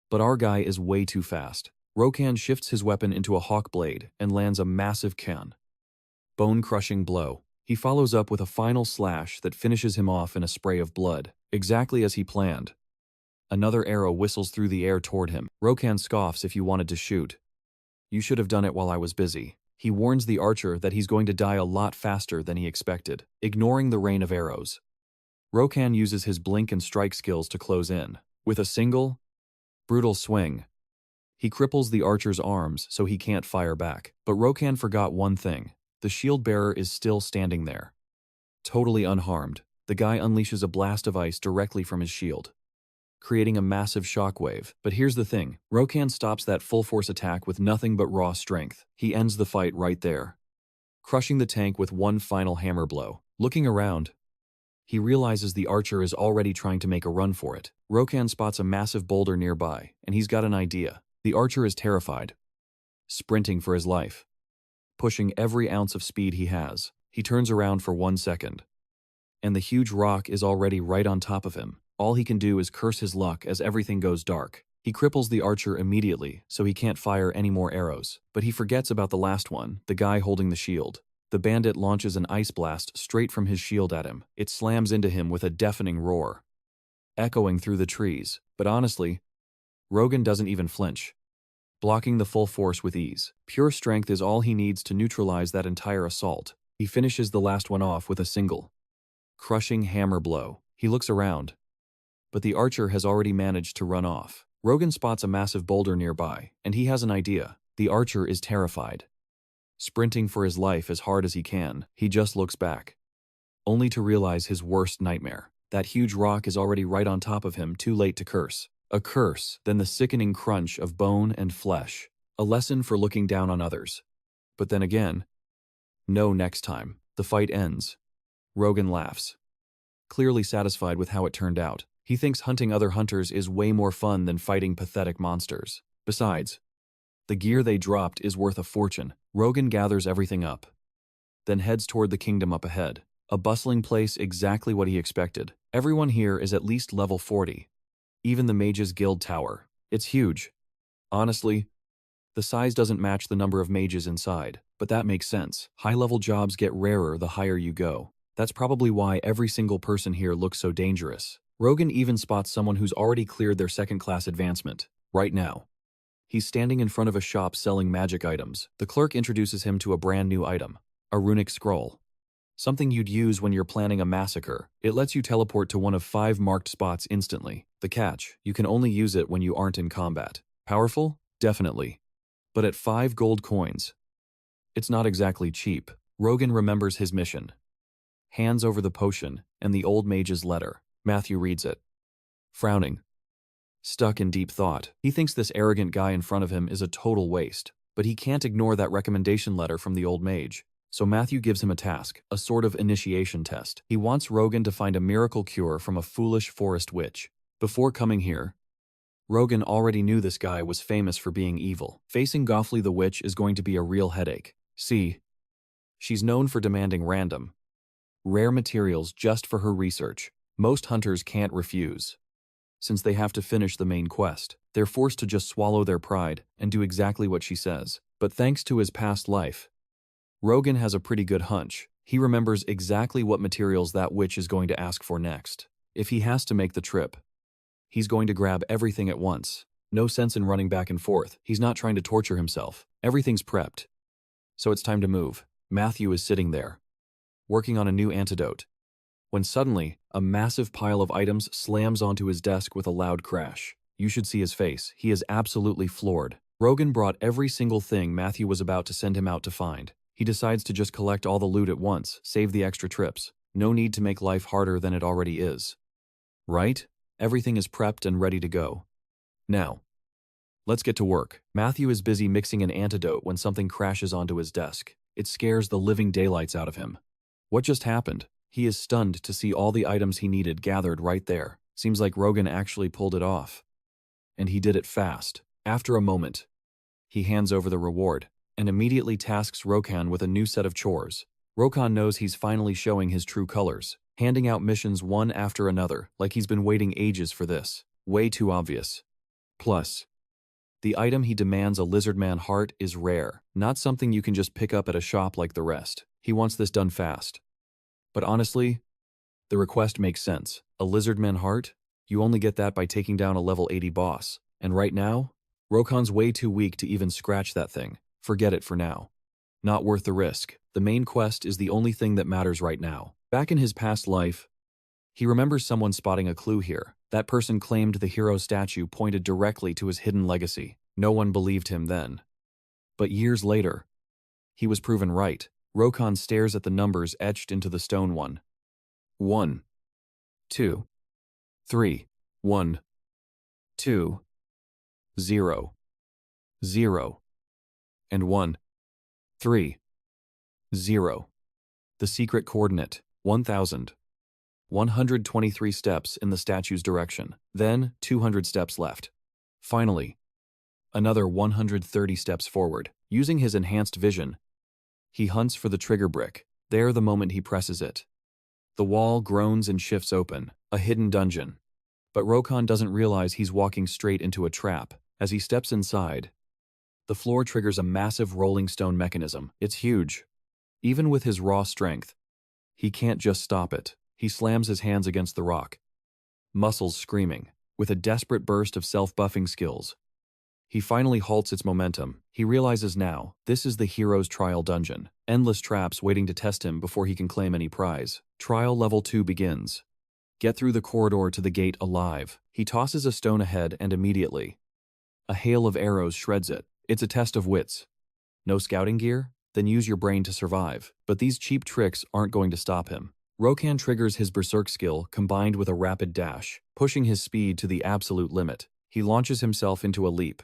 but our guy is way too fast. Rokan shifts his weapon into a hawk blade and lands a massive bone-crushing blow. He follows up with a final slash that finishes him off in a spray of blood, exactly as he planned. Another arrow whistles through the air toward him. Rokan scoffs. If you wanted to shoot, you should have done it while I was busy. He warns the archer that he's going to die a lot faster than he expected. Ignoring the rain of arrows, Rokan uses his blink and strike skills to close in. With a single, brutal swing, he cripples the archer's arms so he can't fire back. But Rokan forgot one thing. The shield bearer is still standing there, totally unharmed. The guy unleashes a blast of ice directly from his shield, creating a massive shockwave. But here's the thing, Rokan stops that full-force attack with nothing but raw strength. He ends the fight right there, crushing the tank with one final hammer blow. Looking around, he realizes the archer is already trying to make a run for it. Rokan spots a massive boulder nearby, and he's got an idea. The archer is terrified, sprinting for his life, pushing every ounce of speed he has. He turns around for 1 second, and the huge rock is already right on top of him. All he can do is curse his luck as everything goes dark. He cripples the archer immediately, so he can't fire any more arrows. But he forgets about the last one, the guy holding the shield. The bandit launches an ice blast straight from his shield at him. It slams into him with a deafening roar, echoing through the trees. But honestly, Rogan doesn't even flinch, blocking the full force with ease. Pure strength is all he needs to neutralize that entire assault. He finishes the last one off with a single, crushing hammer blow. He looks around, but the archer has already managed to run off. Rogan spots a massive boulder nearby, and he has an idea. The archer is terrified, sprinting for his life as hard as he can. He just looks back, only to realize his worst nightmare. That huge rock is already right on top of him, too late to curse. A curse, then the sickening crunch of bone and flesh. A lesson for looking down on others. But then again, no next time. The fight ends. Rogan laughs, clearly satisfied with how it turned out. He thinks hunting other hunters is way more fun than fighting pathetic monsters. Besides, the gear they dropped is worth a fortune. Rogan gathers everything up, then heads toward the kingdom up ahead. A bustling place, exactly what he expected. Everyone here is at least level 40. Even the Mages Guild Tower. It's huge. Honestly, the size doesn't match the number of mages inside, but that makes sense. High-level jobs get rarer the higher you go. That's probably why every single person here looks so dangerous. Rogan even spots someone who's already cleared their second-class advancement. Right now, he's standing in front of a shop selling magic items. The clerk introduces him to a brand new item, a runic scroll. Something you'd use when you're planning a massacre. It lets you teleport to one of 5 marked spots instantly. The catch, you can only use it when you aren't in combat. Powerful? Definitely. But at 5 gold coins, it's not exactly cheap. Rogan remembers his mission. Hands over the potion and the old mage's letter. Matthew reads it, frowning. Stuck in deep thought, he thinks this arrogant guy in front of him is a total waste, but he can't ignore that recommendation letter from the old mage. So Matthew gives him a task, a sort of initiation test. He wants Rogan to find a miracle cure from a foolish forest witch. Before coming here, Rogan already knew this guy was famous for being evil. Facing Goffley the witch is going to be a real headache. See, she's known for demanding random, rare materials just for her research. Most hunters can't refuse. Since they have to finish the main quest, they're forced to just swallow their pride and do exactly what she says. But thanks to his past life, Rogan has a pretty good hunch. He remembers exactly what materials that witch is going to ask for next. If he has to make the trip, he's going to grab everything at once. No sense in running back and forth. He's not trying to torture himself. Everything's prepped. So it's time to move. Matthew is sitting there, working on a new antidote, when suddenly, a massive pile of items slams onto his desk with a loud crash. You should see his face. He is absolutely floored. Rogan brought every single thing Matthew was about to send him out to find. He decides to just collect all the loot at once, save the extra trips. No need to make life harder than it already is. Right? Everything is prepped and ready to go. Now, let's get to work. Matthew is busy mixing an antidote when something crashes onto his desk. It scares the living daylights out of him. What just happened? He is stunned to see all the items he needed gathered right there. Seems like Rogan actually pulled it off. And he did it fast. After a moment, he hands over the reward and immediately tasks Rokan with a new set of chores. Rokan knows he's finally showing his true colors, handing out missions one after another like he's been waiting ages for this. Way too obvious. Plus, the item he demands, a lizardman heart, is rare, not something you can just pick up at a shop like the rest. He wants this done fast. But honestly, the request makes sense. A lizardman heart? You only get that by taking down a level 80 boss. And right now, Rokan's way too weak to even scratch that thing. Forget it for now. Not worth the risk. The main quest is the only thing that matters right now. Back in his past life, he remembers someone spotting a clue here. That person claimed the hero statue pointed directly to his hidden legacy. No one believed him then. But years later, he was proven right. Rokan stares at the numbers etched into the stone. 1, 2, 3, 1, 2, 0, 0, and 1, 3, 0. The secret coordinate, 1,000. 123 steps in the statue's direction. Then 200 steps left. Finally, another 130 steps forward. Using his enhanced vision, he hunts for the trigger brick. There, the moment he presses it, the wall groans and shifts open, a hidden dungeon. But Rokan doesn't realize he's walking straight into a trap. As he steps inside, the floor triggers a massive rolling stone mechanism. It's huge. Even with his raw strength, he can't just stop it. He slams his hands against the rock, muscles screaming. With a desperate burst of self-buffing skills, he finally halts its momentum. He realizes now, this is the hero's trial dungeon. Endless traps waiting to test him before he can claim any prize. Trial level 2 begins. Get through the corridor to the gate alive. He tosses a stone ahead and immediately, a hail of arrows shreds it. It's a test of wits. No scouting gear? Then use your brain to survive. But these cheap tricks aren't going to stop him. Rokan triggers his berserk skill combined with a rapid dash, pushing his speed to the absolute limit. He launches himself into a leap,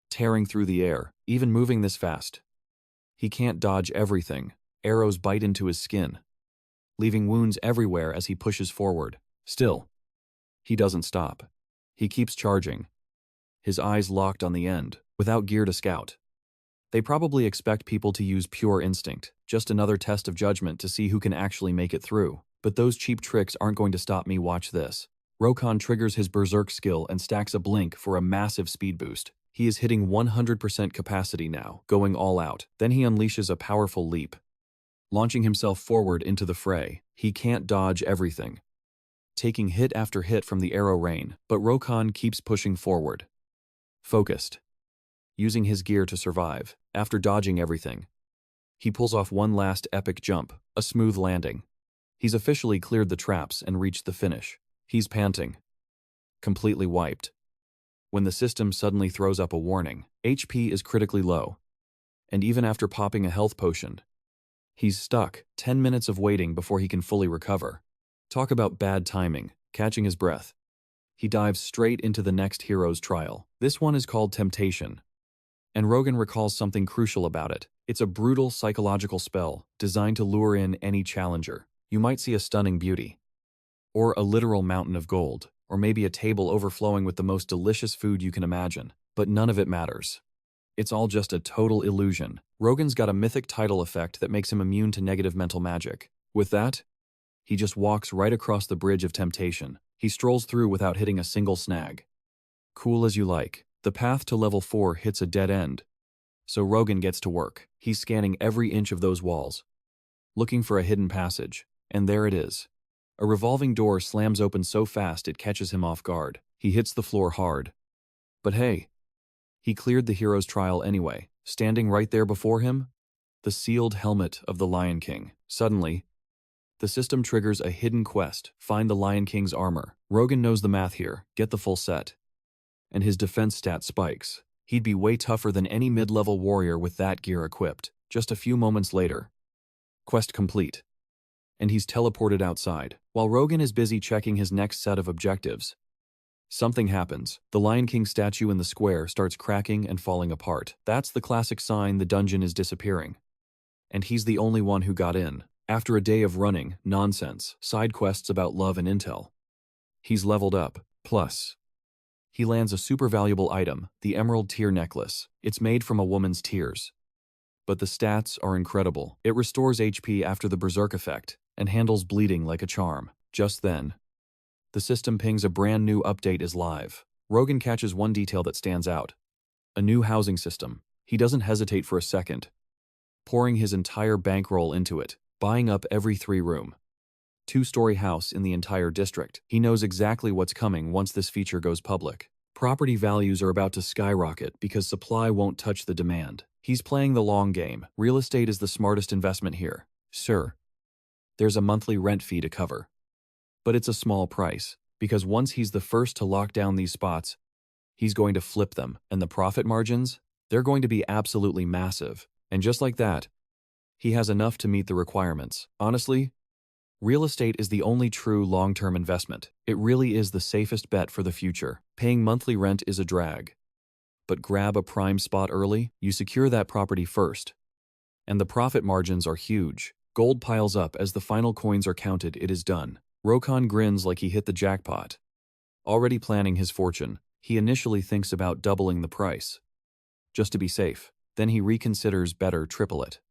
tearing through the air. Even moving this fast, he can't dodge everything. Arrows bite into his skin, leaving wounds everywhere as he pushes forward. Still, he doesn't stop. He keeps charging, his eyes locked on the end, without gear to scout. They probably expect people to use pure instinct, just another test of judgment to see who can actually make it through. But those cheap tricks aren't going to stop me. Watch this. Rogan triggers his berserk skill and stacks a blink for a massive speed boost. He is hitting 100% capacity now, going all out. Then he unleashes a powerful leap, launching himself forward into the fray. He can't dodge everything, taking hit after hit from the arrow rain, but Rogan keeps pushing forward, focused, using his gear to survive. After dodging everything, he pulls off one last epic jump, a smooth landing. He's officially cleared the traps and reached the finish. He's panting, completely wiped, when the system suddenly throws up a warning. HP is critically low, and even after popping a health potion, he's stuck. 10 minutes of waiting before he can fully recover. Talk about bad timing. Catching his breath, he dives straight into the next hero's trial. This one is called Temptation, and Rogan recalls something crucial about it. It's a brutal psychological spell designed to lure in any challenger. You might see a stunning beauty, or a literal mountain of gold, or maybe a table overflowing with the most delicious food you can imagine, but none of it matters. It's all just a total illusion. Rogan's got a mythic tidal effect that makes him immune to negative mental magic. With that, he just walks right across the bridge of temptation. He strolls through without hitting a single snag. Cool as you like. The path to level 4 hits a dead end, so Rogan gets to work. He's scanning every inch of those walls, looking for a hidden passage, and there it is. A revolving door slams open so fast it catches him off guard. He hits the floor hard. But hey, he cleared the hero's trial anyway. Standing right there before him, the sealed helmet of the Lion King. Suddenly, the system triggers a hidden quest. Find the Lion King's armor. Rogan knows the math here. Get the full set, and his defense stat spikes. He'd be way tougher than any mid-level warrior with that gear equipped. Just a few moments later, quest complete, and he's teleported outside. While Rogan is busy checking his next set of objectives, something happens. The Lion King statue in the square starts cracking and falling apart. That's the classic sign the dungeon is disappearing, and he's the only one who got in. After a day of running, nonsense, side quests about love and intel, he's leveled up. Plus, he lands a super valuable item, the Emerald Tear Necklace. It's made from a woman's tears, but the stats are incredible. It restores HP after the berserk effect and handles bleeding like a charm. Just then, the system pings a brand new update is live. Rogan catches one detail that stands out: a new housing system. He doesn't hesitate for a second, pouring his entire bankroll into it, buying up every 3-room, 2-story house in the entire district. He knows exactly what's coming once this feature goes public. Property values are about to skyrocket because supply won't touch the demand. He's playing the long game. Real estate is the smartest investment here. Sure, there's a monthly rent fee to cover, but it's a small price, because once he's the first to lock down these spots, he's going to flip them, and the profit margins, they're going to be absolutely massive. And just like that, he has enough to meet the requirements. Honestly, real estate is the only true long-term investment. It really is the safest bet for the future. Paying monthly rent is a drag, but grab a prime spot early, you secure that property first, and the profit margins are huge. Gold piles up as the final coins are counted. It is done. Rogan grins like he hit the jackpot. Already planning his fortune, he initially thinks about doubling the price, just to be safe. Then he reconsiders, better triple it.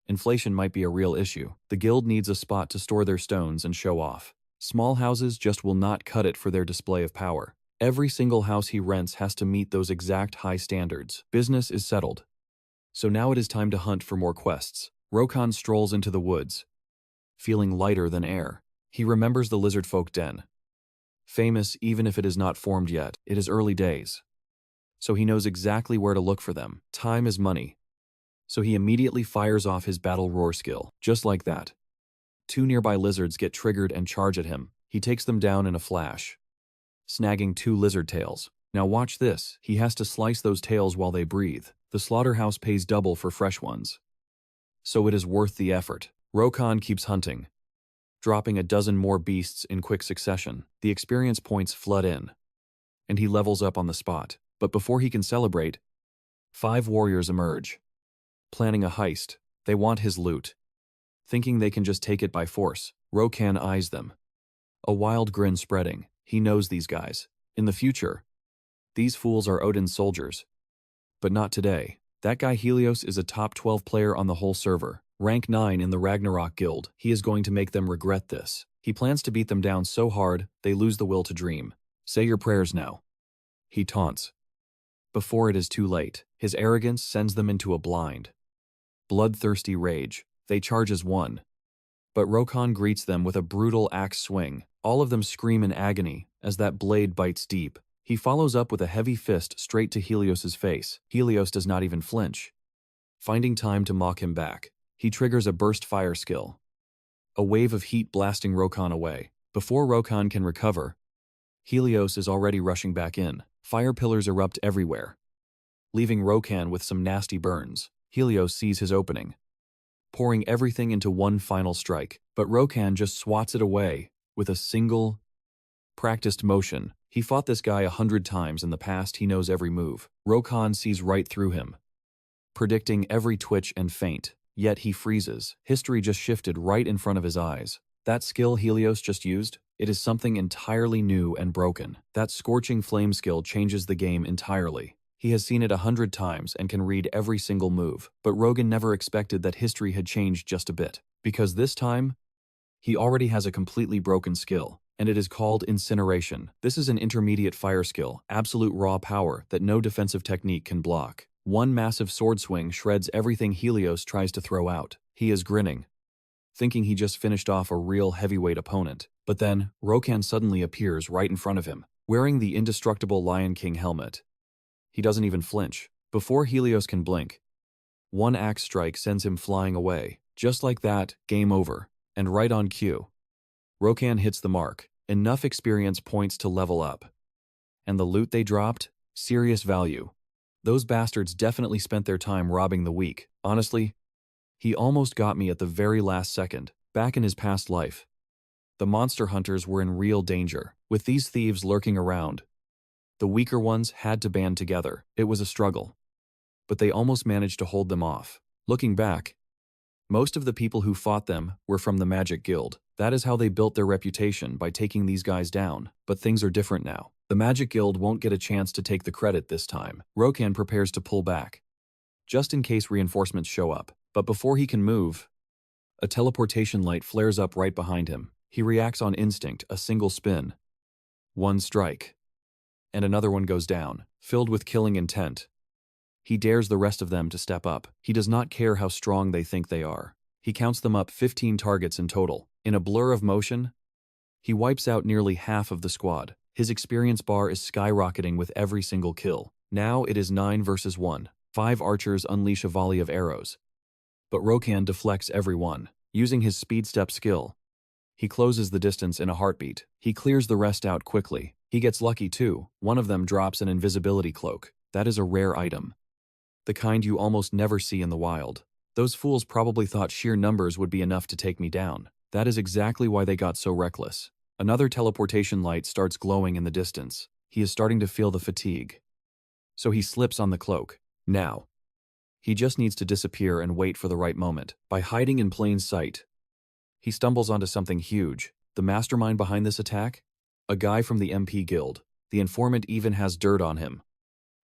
Inflation might be a real issue. The guild needs a spot to store their stones and show off. Small houses just will not cut it for their display of power. Every single house he rents has to meet those exact high standards. Business is settled, so now it is time to hunt for more quests. Rogan strolls into the woods, feeling lighter than air. He remembers the lizard folk den. Famous even if it is not formed yet. It is early days, so he knows exactly where to look for them. Time is money, so he immediately fires off his battle roar skill. Just like that, 2 nearby lizards get triggered and charge at him. He takes them down in a flash, snagging 2 lizard tails. Now watch this. He has to slice those tails while they breathe. The slaughterhouse pays double for fresh ones, so it is worth the effort. Rogan keeps hunting, dropping a dozen more beasts in quick succession. The experience points flood in, and he levels up on the spot. But before he can celebrate, 5 warriors emerge, planning a heist. They want his loot, thinking they can just take it by force. Rogan eyes them, a wild grin spreading. He knows these guys. In the future, These fools are Odin's soldiers. But not today. That guy Helios is a top 12 player on the whole server, rank 9 in the Ragnarok guild. He is going to make them regret this. He plans to beat them down so hard, they lose the will to dream. Say your prayers now. He taunts. Before it is too late, his arrogance sends them into a blind, bloodthirsty rage. They charge as one. But Rogan greets them with a brutal axe swing. All of them scream in agony as that blade bites deep. He follows up with a heavy fist straight to Helios's face. Helios does not even flinch. Finding time to mock him back, he triggers a burst fire skill. A wave of heat blasting Rogan away. Before Rogan can recover, Helios is already rushing back in. Fire pillars erupt everywhere, leaving Rogan with some nasty burns. Helios sees his opening, pouring everything into one final strike, but Rogan just swats it away with a single, practiced motion. He fought this guy 100 times in the past. He knows every move. Rogan sees right through him, predicting every twitch and feint. Yet he freezes. History just shifted right in front of his eyes. That skill Helios just used, it is something entirely new and broken. That scorching flame skill changes the game entirely. He has seen it 100 times and can read every single move, but Rogan never expected that history had changed just a bit. Because this time, he already has a completely broken skill, and it is called Incineration. This is an intermediate fire skill, absolute raw power that no defensive technique can block. One massive sword swing shreds everything Helios tries to throw out. He is grinning, thinking he just finished off a real heavyweight opponent. But then, Rogan suddenly appears right in front of him, wearing the indestructible Lion King helmet. He doesn't even flinch. Before Helios can blink, one axe strike sends him flying away. Just like that, game over. And right on cue, Rogan hits the mark. Enough experience points to level up. And the loot they dropped? Serious value. Those bastards definitely spent their time robbing the weak. Honestly, he almost got me at the very last second. Back in his past life, the monster hunters were in real danger. With these thieves lurking around, the weaker ones had to band together. It was a struggle, but they almost managed to hold them off. Looking back, most of the people who fought them were from the Magic Guild. That is how they built their reputation, by taking these guys down. But things are different now. The Magic Guild won't get a chance to take the credit this time. Rogan prepares to pull back, just in case reinforcements show up. But before he can move, a teleportation light flares up right behind him. He reacts on instinct, a single spin. One strike. And another one goes down, filled with killing intent. He dares the rest of them to step up. He does not care how strong they think they are. He counts them up 15 targets in total. In a blur of motion, he wipes out nearly half of the squad. His experience bar is skyrocketing with every single kill. Now it is 9 versus 1. 5 archers unleash a volley of arrows, but Rogan deflects every one. Using his speed step skill, he closes the distance in a heartbeat. He clears the rest out quickly. He gets lucky too. One of them drops an invisibility cloak. That is a rare item, the kind you almost never see in the wild. Those fools probably thought sheer numbers would be enough to take me down. That is exactly why they got so reckless. Another teleportation light starts glowing in the distance. He is starting to feel the fatigue, so he slips on the cloak. Now, he just needs to disappear and wait for the right moment. By hiding in plain sight, he stumbles onto something huge. The mastermind behind this attack? A guy from the MP Guild. The informant even has dirt on him,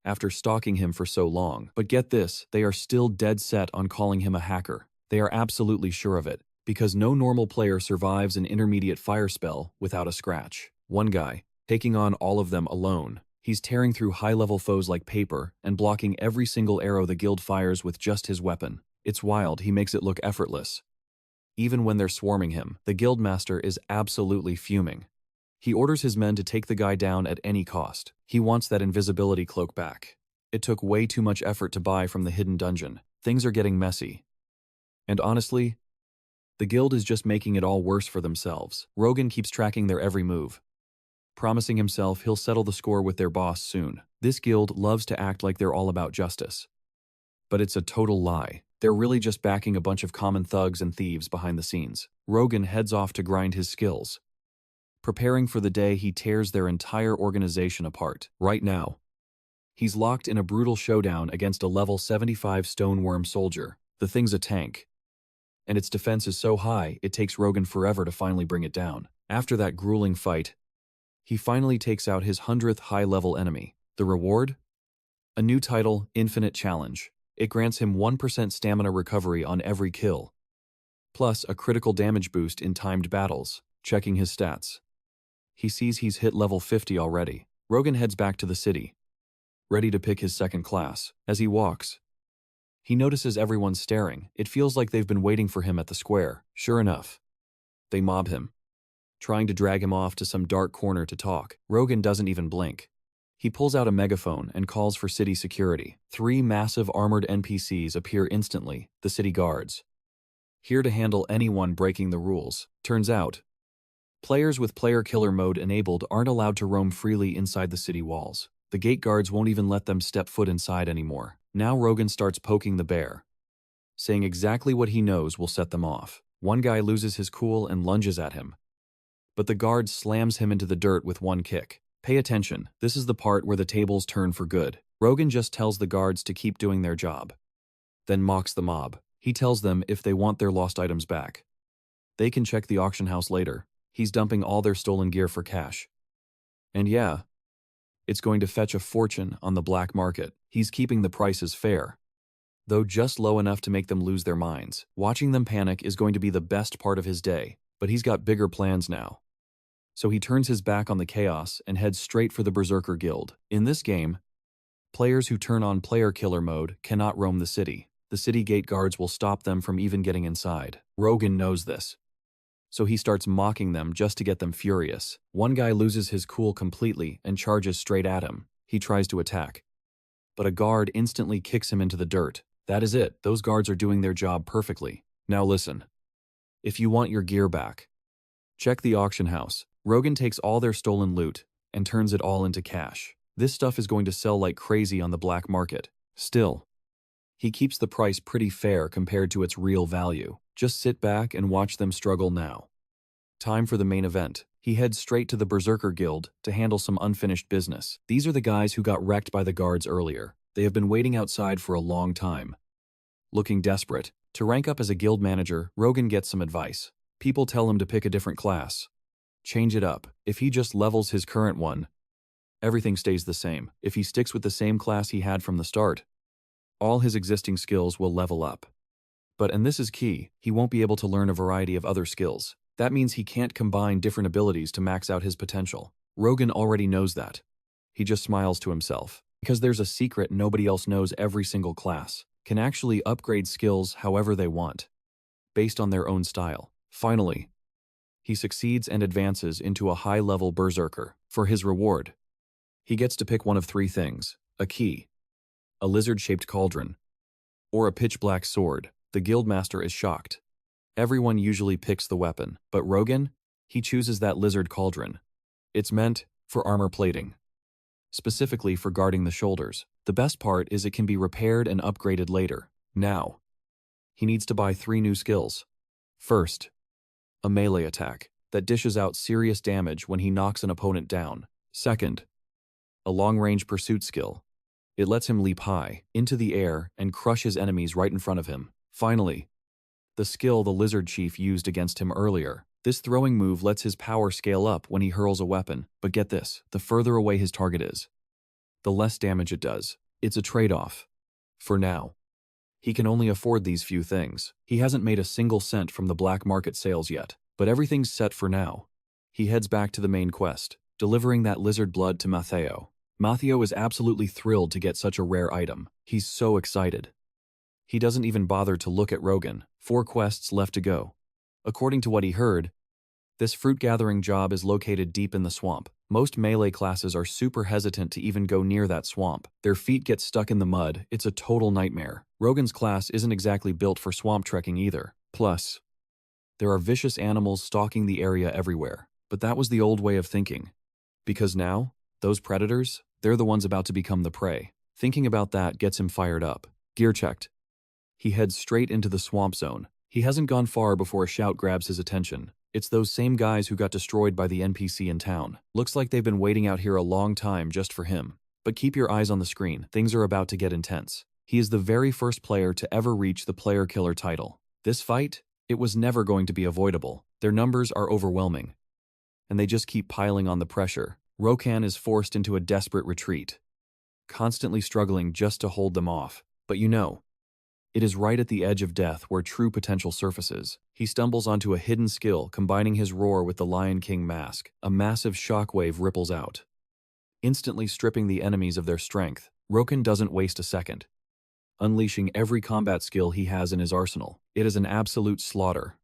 after stalking him for so long. But get this, they are still dead set on calling him a hacker. They are absolutely sure of it, because no normal player survives an intermediate fire spell without a scratch. One guy, taking on all of them alone. He's tearing through high-level foes like paper and blocking every single arrow the guild fires with just his weapon. It's wild, he makes it look effortless. Even when they're swarming him, the guildmaster is absolutely fuming. He orders his men to take the guy down at any cost. He wants that invisibility cloak back. It took way too much effort to buy from the hidden dungeon. Things are getting messy. And honestly, the guild is just making it all worse for themselves. Rogan keeps tracking their every move, promising himself he'll settle the score with their boss soon. This guild loves to act like they're all about justice, but it's a total lie. They're really just backing a bunch of common thugs and thieves behind the scenes. Rogan heads off to grind his skills, preparing for the day he tears their entire organization apart. Right now, he's locked in a brutal showdown against a level 75 stoneworm soldier. The thing's a tank, and its defense is so high it takes Rogan forever to finally bring it down. After that grueling fight, he finally takes out his 100th high-level enemy. The reward? A new title, Infinite Challenge. It grants him 1% stamina recovery on every kill, plus a critical damage boost in timed battles. Checking his stats, he sees he's hit level 50 already. Rogan heads back to the city, ready to pick his second class. As he walks, he notices everyone staring. It feels like they've been waiting for him at the square. Sure enough, they mob him, trying to drag him off to some dark corner to talk. Rogan doesn't even blink. He pulls out a megaphone and calls for city security. 3 massive armored NPCs appear instantly, the city guards, here to handle anyone breaking the rules. Turns out, players with player killer mode enabled aren't allowed to roam freely inside the city walls. The gate guards won't even let them step foot inside anymore. Now Rogan starts poking the bear, saying exactly what he knows will set them off. One guy loses his cool and lunges at him, but the guard slams him into the dirt with one kick. Pay attention, this is the part where the tables turn for good. Rogan just tells the guards to keep doing their job, then mocks the mob. He tells them if they want their lost items back, they can check the auction house later. He's dumping all their stolen gear for cash. And yeah, it's going to fetch a fortune on the black market. He's keeping the prices fair, though just low enough to make them lose their minds. Watching them panic is going to be the best part of his day, but he's got bigger plans now. So he turns his back on the chaos and heads straight for the Berserker Guild. In this game, players who turn on player killer mode cannot roam the city. The city gate guards will stop them from even getting inside. Rogan knows this, so he starts mocking them just to get them furious. One guy loses his cool completely and charges straight at him. He tries to attack, but a guard instantly kicks him into the dirt. That is it, those guards are doing their job perfectly. Now listen, if you want your gear back, check the auction house. Rogan takes all their stolen loot and turns it all into cash. This stuff is going to sell like crazy on the black market. Still, he keeps the price pretty fair compared to its real value. Just sit back and watch them struggle now. Time for the main event. He heads straight to the Berserker Guild to handle some unfinished business. These are the guys who got wrecked by the guards earlier. They have been waiting outside for a long time, looking desperate. To rank up as a guild manager, Rogan gets some advice. People tell him to pick a different class. Change it up. If he just levels his current one, everything stays the same. If he sticks with the same class he had from the start, all his existing skills will level up. But, and this is key, he won't be able to learn a variety of other skills. That means he can't combine different abilities to max out his potential. Rogan already knows that. He just smiles to himself, because there's a secret nobody else knows. Every single class can actually upgrade skills however they want, based on their own style. Finally, he succeeds and advances into a high-level berserker. For his reward, he gets to pick one of 3 things: a key, a lizard-shaped cauldron, or a pitch-black sword. The guildmaster is shocked. Everyone usually picks the weapon, but Rogan, he chooses that lizard cauldron. It's meant for armor plating, specifically for guarding the shoulders. The best part is it can be repaired and upgraded later. Now, he needs to buy 3 new skills. First, a melee attack that dishes out serious damage when he knocks an opponent down. Second, a long-range pursuit skill. It lets him leap high into the air and crush his enemies right in front of him. Finally, the skill the lizard chief used against him earlier. This throwing move lets his power scale up when he hurls a weapon. But get this, the further away his target is, the less damage it does. It's a trade-off. For now, he can only afford these few things. He hasn't made a single cent from the black market sales yet, but everything's set for now. He heads back to the main quest, delivering that lizard blood to Matteo. Matteo is absolutely thrilled to get such a rare item. He's so excited. He doesn't even bother to look at Rogan. 4 quests left to go. According to what he heard, this fruit-gathering job is located deep in the swamp. Most melee classes are super hesitant to even go near that swamp. Their feet get stuck in the mud. It's a total nightmare. Rogan's class isn't exactly built for swamp trekking either. Plus, there are vicious animals stalking the area everywhere. But that was the old way of thinking. Because now, those predators, they're the ones about to become the prey. Thinking about that gets him fired up. Gear checked. He heads straight into the swamp zone. He hasn't gone far before a shout grabs his attention. It's those same guys who got destroyed by the NPC in town. Looks like they've been waiting out here a long time just for him. But keep your eyes on the screen. Things are about to get intense. He is the very first player to ever reach the player killer title. This fight, it was never going to be avoidable. Their numbers are overwhelming, and they just keep piling on the pressure. Rogan is forced into a desperate retreat. constantly struggling just to hold them off. But you know, it is right at the edge of death where true potential surfaces. He stumbles onto a hidden skill, combining his roar with the Lion King mask. A massive shockwave ripples out, instantly stripping the enemies of their strength. Rogan doesn't waste a second, unleashing every combat skill he has in his arsenal. It is an absolute slaughter,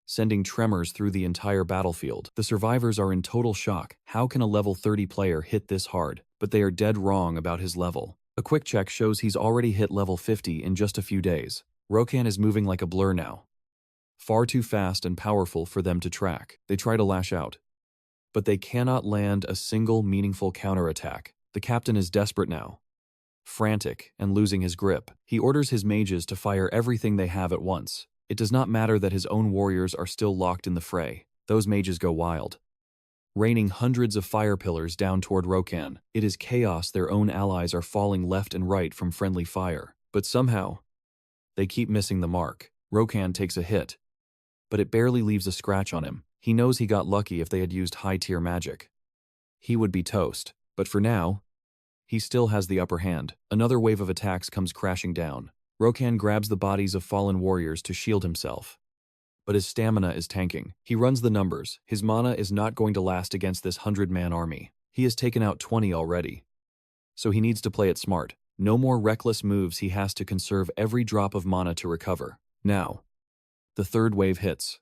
sending tremors through the entire battlefield. The survivors are in total shock. How can a level 30 player hit this hard? But they are dead wrong about his level. A quick check shows he's already hit level 50 in just a few days. Rogan is moving like a blur now, far too fast and powerful for them to track. They try to lash out, but they cannot land a single meaningful counterattack. The captain is desperate now, frantic and losing his grip. He orders his mages to fire everything they have at once. It does not matter that his own warriors are still locked in the fray. Those mages go wild, raining hundreds of fire pillars down toward Rogan. It is chaos. Their own allies are falling left and right from friendly fire. But somehow, they keep missing the mark. Rogan takes a hit, but it barely leaves a scratch on him. He knows he got lucky. If they had used high-tier magic, he would be toast. But for now, he still has the upper hand. Another wave of attacks comes crashing down. Rogan grabs the bodies of fallen warriors to shield himself, but his stamina is tanking. He runs the numbers. His mana is not going to last against this 100-man army. He has taken out 20 already, so he needs to play it smart. No more reckless moves. He has to conserve every drop of mana to recover. Now, the third wave hits,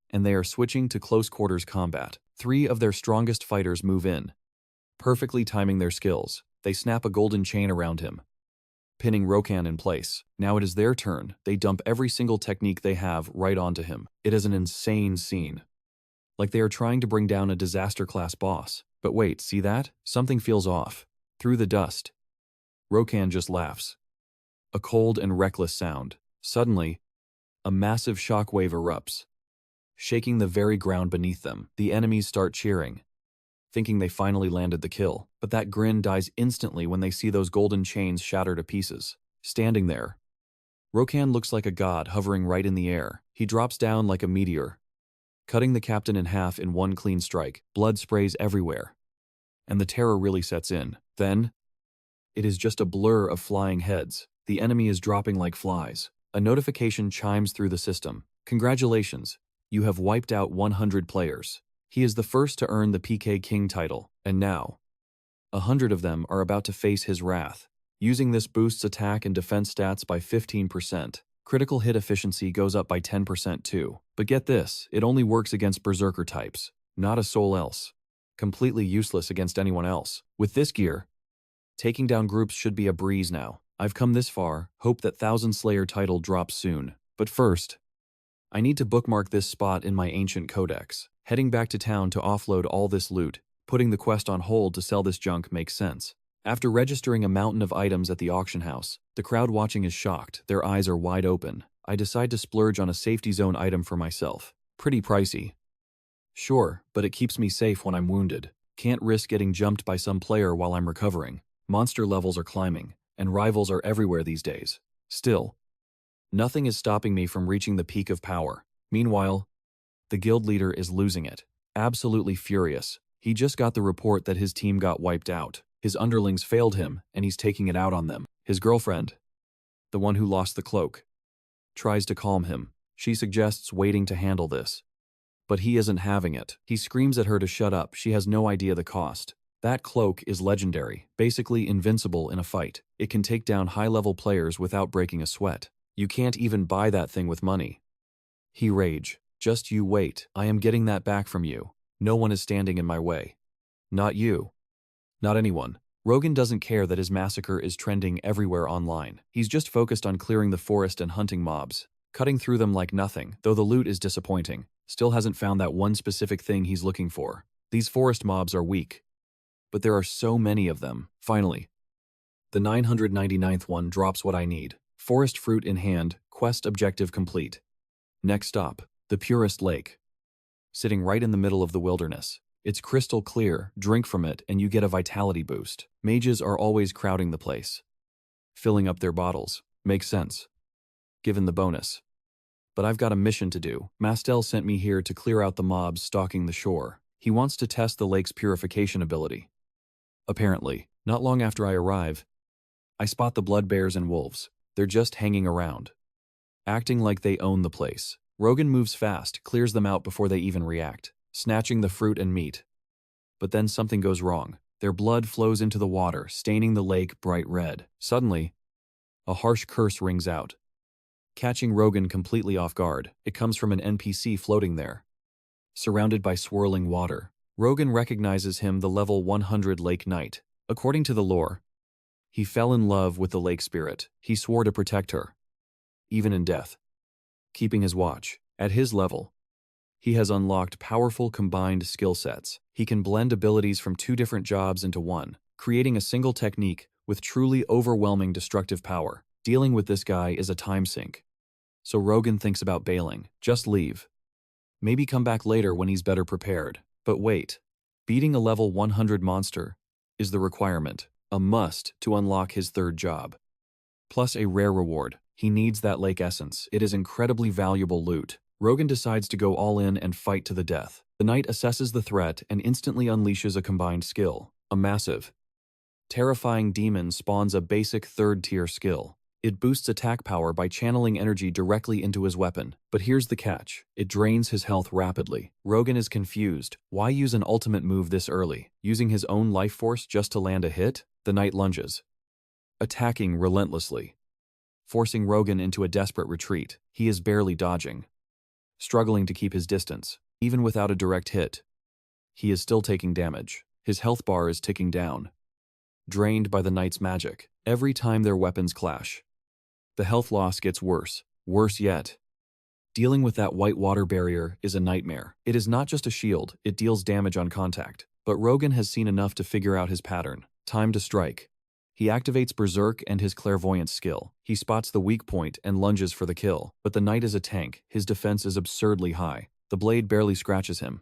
and they are switching to close quarters combat. 3 of their strongest fighters move in, perfectly timing their skills. They snap a golden chain around him, pinning Rogan in place. Now it is their turn. They dump every single technique they have right onto him. It is an insane scene, like they are trying to bring down a disaster-class boss. But wait, see that? Something feels off. Through the dust, Rogan just laughs. A cold and reckless sound. Suddenly, a massive shockwave erupts, shaking the very ground beneath them. The enemies start cheering, thinking they finally landed the kill. But that grin dies instantly when they see those golden chains shatter to pieces. Standing there, Rogan looks like a god hovering right in the air. He drops down like a meteor, cutting the captain in half in one clean strike. Blood sprays everywhere, and the terror really sets in. Then, it is just a blur of flying heads. The enemy is dropping like flies. A notification chimes through the system. Congratulations, you have wiped out 100 players. He is the first to earn the PK King title, and now, 100 of them are about to face his wrath. Using this boosts attack and defense stats by 15%. Critical hit efficiency goes up by 10% too. But get this, it only works against berserker types, not a soul else. Completely useless against anyone else. With this gear, taking down groups should be a breeze now. I've come this far, hope that Thousand Slayer title drops soon. But first, I need to bookmark this spot in my ancient codex. Heading back to town to offload all this loot, putting the quest on hold to sell this junk makes sense. After registering a mountain of items at the auction house, the crowd watching is shocked. Their eyes are wide open. I decide to splurge on a safety zone item for myself. Pretty pricey, sure, but it keeps me safe when I'm wounded. Can't risk getting jumped by some player while I'm recovering. Monster levels are climbing, and rivals are everywhere these days. Still, nothing is stopping me from reaching the peak of power. Meanwhile, the guild leader is losing it. Absolutely furious. He just got the report that his team got wiped out. His underlings failed him, and he's taking it out on them. His girlfriend, the one who lost the cloak, tries to calm him. She suggests waiting to handle this, but he isn't having it. He screams at her to shut up. She has no idea the cost. That cloak is legendary, basically invincible in a fight. It can take down high-level players without breaking a sweat. You can't even buy that thing with money. He rage. Just you wait. I am getting that back from you. No one is standing in my way. Not you. Not anyone. Rogan doesn't care that his massacre is trending everywhere online. He's just focused on clearing the forest and hunting mobs, cutting through them like nothing. Though the loot is disappointing, still hasn't found that one specific thing he's looking for. These forest mobs are weak, but there are so many of them. Finally, the 999th one drops what I need. Forest fruit in hand, quest objective complete. Next stop, the purest lake, sitting right in the middle of the wilderness. It's crystal clear, drink from it, and you get a vitality boost. Mages are always crowding the place, filling up their bottles. Makes sense, given the bonus. But I've got a mission to do. Mastel sent me here to clear out the mobs stalking the shore. He wants to test the lake's purification ability. Apparently, Not long after I arrive, I spot the blood bears and wolves. They're just hanging around, acting like they own the place. Rogan moves fast, clears them out before they even react, snatching the fruit and meat. But then something goes wrong. Their blood flows into the water, staining the lake bright red. Suddenly, a harsh curse rings out, catching Rogan completely off guard. It comes from an NPC floating there, surrounded by swirling water. Rogan recognizes him, the level 100 Lake Knight. According to the lore, he fell in love with the lake spirit. He swore to protect her, even in death, keeping his watch. At his level, he has unlocked powerful combined skill sets. He can blend abilities from two different jobs into one, creating a single technique with truly overwhelming destructive power. Dealing with this guy is a time sink. So Rogan thinks about bailing. Just leave. Maybe come back later when he's better prepared. But wait. Beating a level 100 monster is the requirement, a must to unlock his third job. Plus a rare reward. He needs that lake essence. It is incredibly valuable loot. Rogan decides to go all in and fight to the death. The knight assesses the threat and instantly unleashes a combined skill. A massive, terrifying demon spawns a basic third-tier skill. It boosts attack power by channeling energy directly into his weapon. But here's the catch. It drains his health rapidly. Rogan is confused. Why use an ultimate move this early? Using his own life force just to land a hit? The knight lunges, attacking relentlessly, forcing Rogan into a desperate retreat. He is barely dodging, struggling to keep his distance. Even without a direct hit, he is still taking damage. His health bar is ticking down, drained by the knight's magic. Every time their weapons clash, the health loss gets worse. Worse yet, dealing with that white water barrier is a nightmare. It is not just a shield, it deals damage on contact. But Rogan has seen enough to figure out his pattern. Time to strike. He activates Berserk and his clairvoyance skill. He spots the weak point and lunges for the kill. But the knight is a tank. His defense is absurdly high. The blade barely scratches him.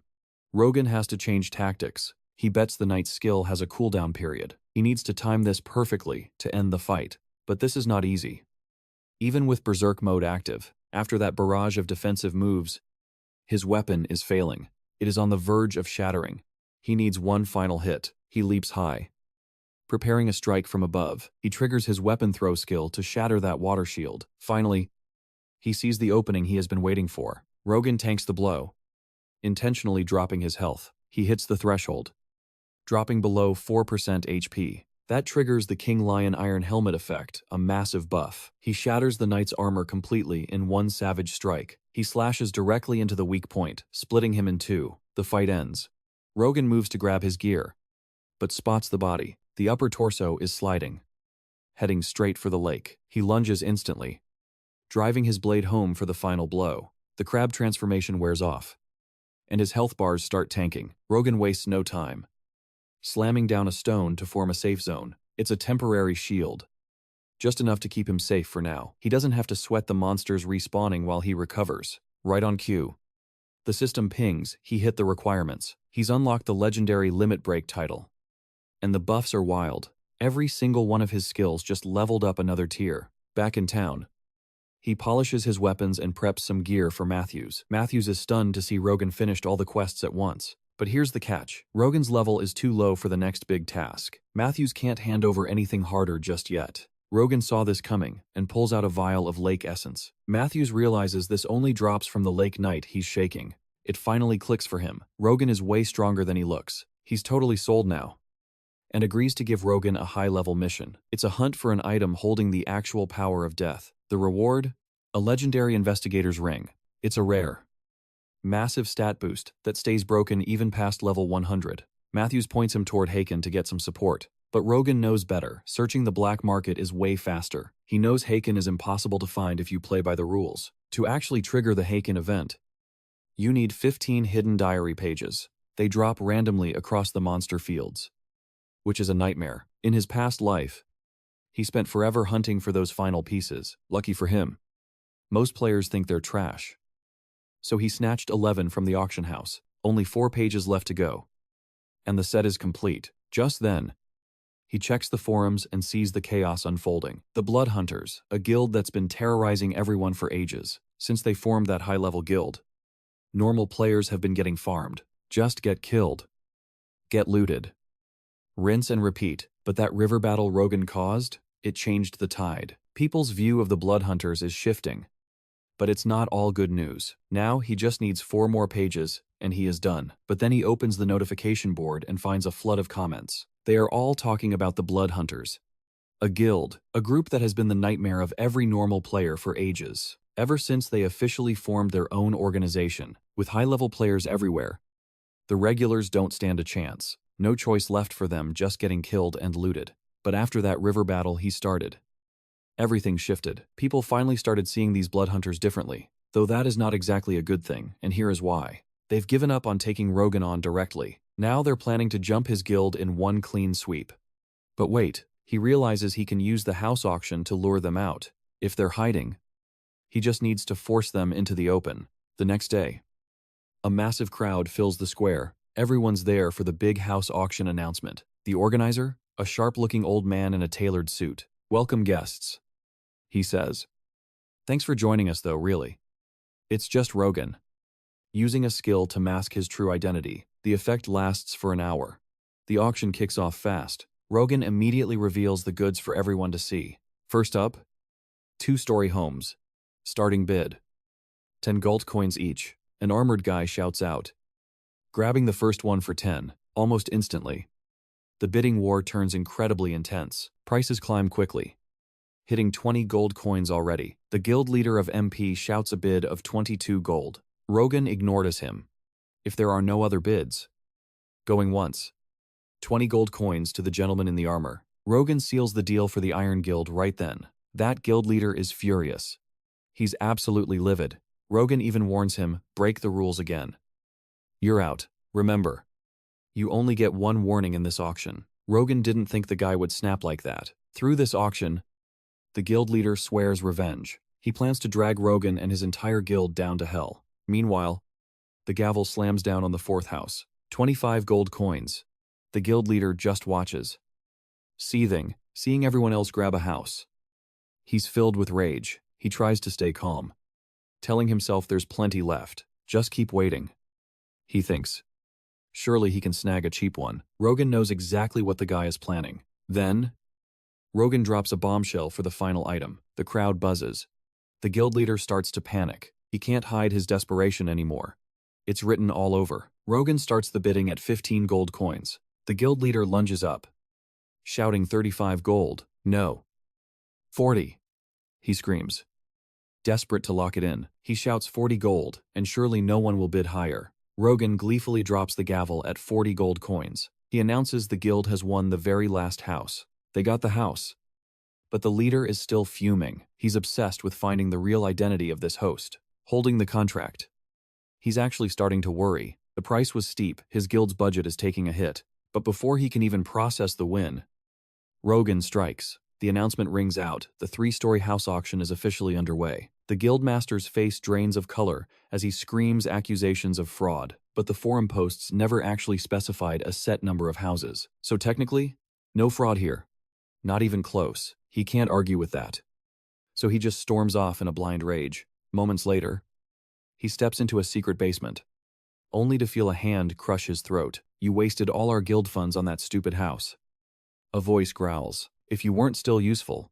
Rogan has to change tactics. He bets the knight's skill has a cooldown period. He needs to time this perfectly to end the fight. But this is not easy. Even with Berserk mode active, after that barrage of defensive moves, his weapon is failing. It is on the verge of shattering. He needs one final hit. He leaps high, preparing a strike from above. He triggers his weapon throw skill to shatter that water shield. Finally, he sees the opening he has been waiting for. Rogan tanks the blow, intentionally dropping his health. He hits the threshold, dropping below 4% HP. That triggers the King Lion Iron Helmet effect, a massive buff. He shatters the knight's armor completely in one savage strike. He slashes directly into the weak point, splitting him in two. The fight ends. Rogan moves to grab his gear, but spots the body. The upper torso is sliding, heading straight for the lake. He lunges instantly, driving his blade home for the final blow. The crab transformation wears off, and his health bars start tanking. Rogan wastes no time, slamming down a stone to form a safe zone. It's a temporary shield, just enough to keep him safe for now. He doesn't have to sweat the monsters respawning while he recovers. Right on cue, the system pings. He hit the requirements. He's unlocked the legendary Limit Break title. And the buffs are wild. Every single one of his skills just leveled up another tier. Back in town, he polishes his weapons and preps some gear for Matthews. Matthews is stunned to see Rogan finished all the quests at once. But here's the catch. Rogan's level is too low for the next big task. Matthews can't hand over anything harder just yet. Rogan saw this coming and pulls out a vial of lake essence. Matthews realizes this only drops from the lake knight he's shaking. It finally clicks for him. Rogan is way stronger than he looks. He's totally sold now, and agrees to give Rogan a high-level mission. It's a hunt for an item holding the actual power of death. The reward? A legendary investigator's ring. It's a rare, massive stat boost that stays broken even past level 100. Matthews points him toward Haken to get some support. But Rogan knows better. Searching the black market is way faster. He knows Haken is impossible to find if you play by the rules. To actually trigger the Haken event, you need 15 hidden diary pages. They drop randomly across the monster fields, which is a nightmare. In his past life, he spent forever hunting for those final pieces. Lucky for him, most players think they're trash. So he snatched 11 from the auction house. Only 4 pages left to go, and the set is complete. Just then, he checks the forums and sees the chaos unfolding. The Blood Hunters, a guild that's been terrorizing everyone for ages. Since they formed that high-level guild, normal players have been getting farmed. Just get killed, get looted, Rinse and repeat. But that river battle Rogan caused, it changed the tide. People's view of the blood hunters is shifting. But it's not all good news. Now he just needs 4 more pages, and he is done. But then he opens the notification board and finds a flood of comments. They are all talking about the blood hunters. A guild, a group that has been the nightmare of every normal player for ages. Ever since they officially formed their own organization, with high-level players everywhere, the regulars don't stand a chance. No choice left for them, just getting killed and looted. But after that river battle he started, everything shifted. People finally started seeing these blood hunters differently, though that is not exactly a good thing, and here is why. They've given up on taking Rogan on directly. Now they're planning to jump his guild in one clean sweep. But wait, he realizes he can use the house auction to lure them out. If they're hiding, he just needs to force them into the open. The next day, a massive crowd fills the square. Everyone's there for the big house auction announcement. The organizer, a sharp-looking old man in a tailored suit. "Welcome guests," he says. "Thanks for joining us though, really. It's just Rogan." Using a skill to mask his true identity, the effect lasts for an hour. The auction kicks off fast. Rogan immediately reveals the goods for everyone to see. First up, 2-story homes. Starting bid, 10 gold coins each. An armored guy shouts out, grabbing the first one for 10, almost instantly. The bidding war turns incredibly intense. Prices climb quickly, hitting 20 gold coins already. The guild leader of MP shouts a bid of 22 gold. Rogan ignored him. If there are no other bids, going once. 20 gold coins to the gentleman in the armor. Rogan seals the deal for the Iron Guild right then. That guild leader is furious. He's absolutely livid. Rogan even warns him, break the rules again. You're out. Remember, you only get one warning in this auction. Rogan didn't think the guy would snap like that. Through this auction, the guild leader swears revenge. He plans to drag Rogan and his entire guild down to hell. Meanwhile, the gavel slams down on the 4th house. 25 gold coins. The guild leader just watches, seething, seeing everyone else grab a house. He's filled with rage. He tries to stay calm, telling himself there's plenty left. Just keep waiting. He thinks, surely he can snag a cheap one. Rogan knows exactly what the guy is planning. Then, Rogan drops a bombshell for the final item. The crowd buzzes. The guild leader starts to panic. He can't hide his desperation anymore. It's written all over. Rogan starts the bidding at 15 gold coins. The guild leader lunges up, shouting 35 gold. No. 40. He screams. Desperate to lock it in, he shouts 40 gold, and surely no one will bid higher. Rogan gleefully drops the gavel at 40 gold coins. He announces the guild has won the very last house. They got the house. But the leader is still fuming. He's obsessed with finding the real identity of this host, holding the contract. He's actually starting to worry. The price was steep, his guild's budget is taking a hit. But before he can even process the win, Rogan strikes. The announcement rings out. The 3-story house auction is officially underway. The guildmaster's face drains of color as he screams accusations of fraud, but the forum posts never actually specified a set number of houses. So technically, no fraud here. Not even close. He can't argue with that. So he just storms off in a blind rage. Moments later, he steps into a secret basement, only to feel a hand crush his throat. You wasted all our guild funds on that stupid house. A voice growls. If you weren't still useful,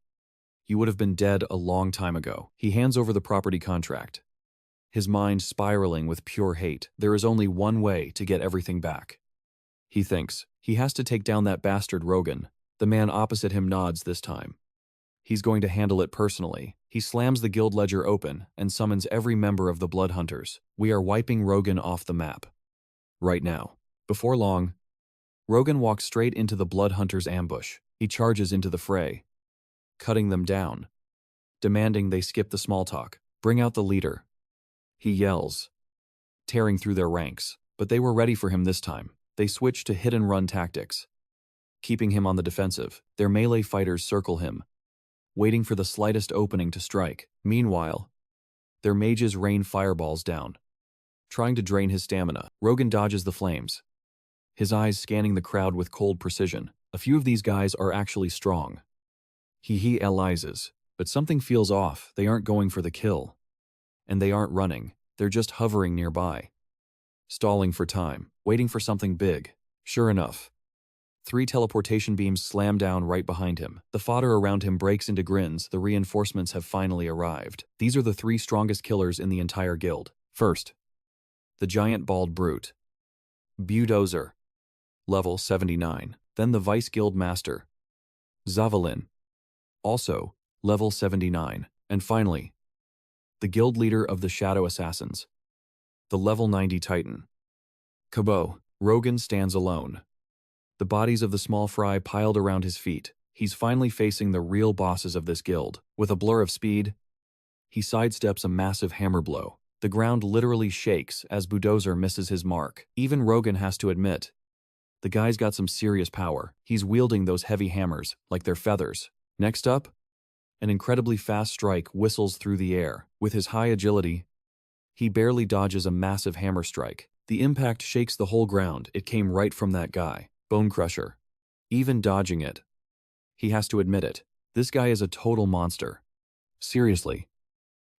you would have been dead a long time ago. He hands over the property contract, his mind spiraling with pure hate. There is only one way to get everything back. He thinks. He has to take down that bastard Rogan. The man opposite him nods this time. He's going to handle it personally. He slams the guild ledger open and summons every member of the Blood Hunters. We are wiping Rogan off the map. Right now. Before long, Rogan walks straight into the Blood Hunters' ambush. He charges into the fray, cutting them down, demanding they skip the small talk. Bring out the leader, he yells, tearing through their ranks. But they were ready for him this time. They switch to hit-and-run tactics, keeping him on the defensive. Their melee fighters circle him, waiting for the slightest opening to strike. Meanwhile, their mages rain fireballs down, trying to drain his stamina. Rogan dodges the flames, his eyes scanning the crowd with cold precision. A few of these guys are actually strong. He realizes, but something feels off. They aren't going for the kill. And they aren't running. They're just hovering nearby, stalling for time, waiting for something big. Sure enough, 3 teleportation beams slam down right behind him. The fodder around him breaks into grins. The reinforcements have finally arrived. These are the 3 strongest killers in the entire guild. First, the giant bald brute, Bulldozer, level 79. Then the vice guild master, Zavalin, also level 79. And finally, the guild leader of the Shadow Assassins, the level 90 Titan, Kabo. Rogan stands alone. The bodies of the small fry piled around his feet. He's finally facing the real bosses of this guild. With a blur of speed, he sidesteps a massive hammer blow. The ground literally shakes as Bulldozer misses his mark. Even Rogan has to admit, the guy's got some serious power. He's wielding those heavy hammers like they're feathers. Next up, an incredibly fast strike whistles through the air. With his high agility, he barely dodges a massive hammer strike. The impact shakes the whole ground. It came right from that guy. Bone Crusher. Even dodging it, he has to admit it. This guy is a total monster. Seriously.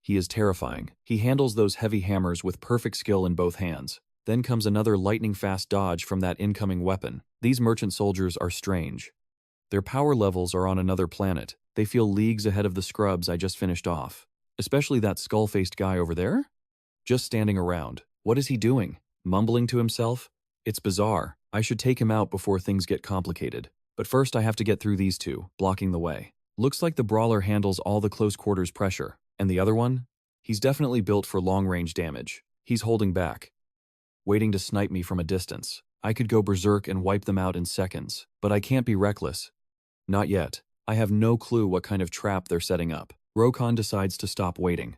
He is terrifying. He handles those heavy hammers with perfect skill in both hands. Then comes another lightning-fast dodge from that incoming weapon. These merchant soldiers are strange. Their power levels are on another planet. They feel leagues ahead of the scrubs I just finished off. Especially that skull-faced guy over there? Just standing around. What is he doing? Mumbling to himself? It's bizarre. I should take him out before things get complicated. But first I have to get through these two, blocking the way. Looks like the brawler handles all the close quarters pressure. And the other one? He's definitely built for long-range damage. He's holding back, waiting to snipe me from a distance. I could go berserk and wipe them out in seconds. But I can't be reckless. Not yet. I have no clue what kind of trap they're setting up. Rogan decides to stop waiting.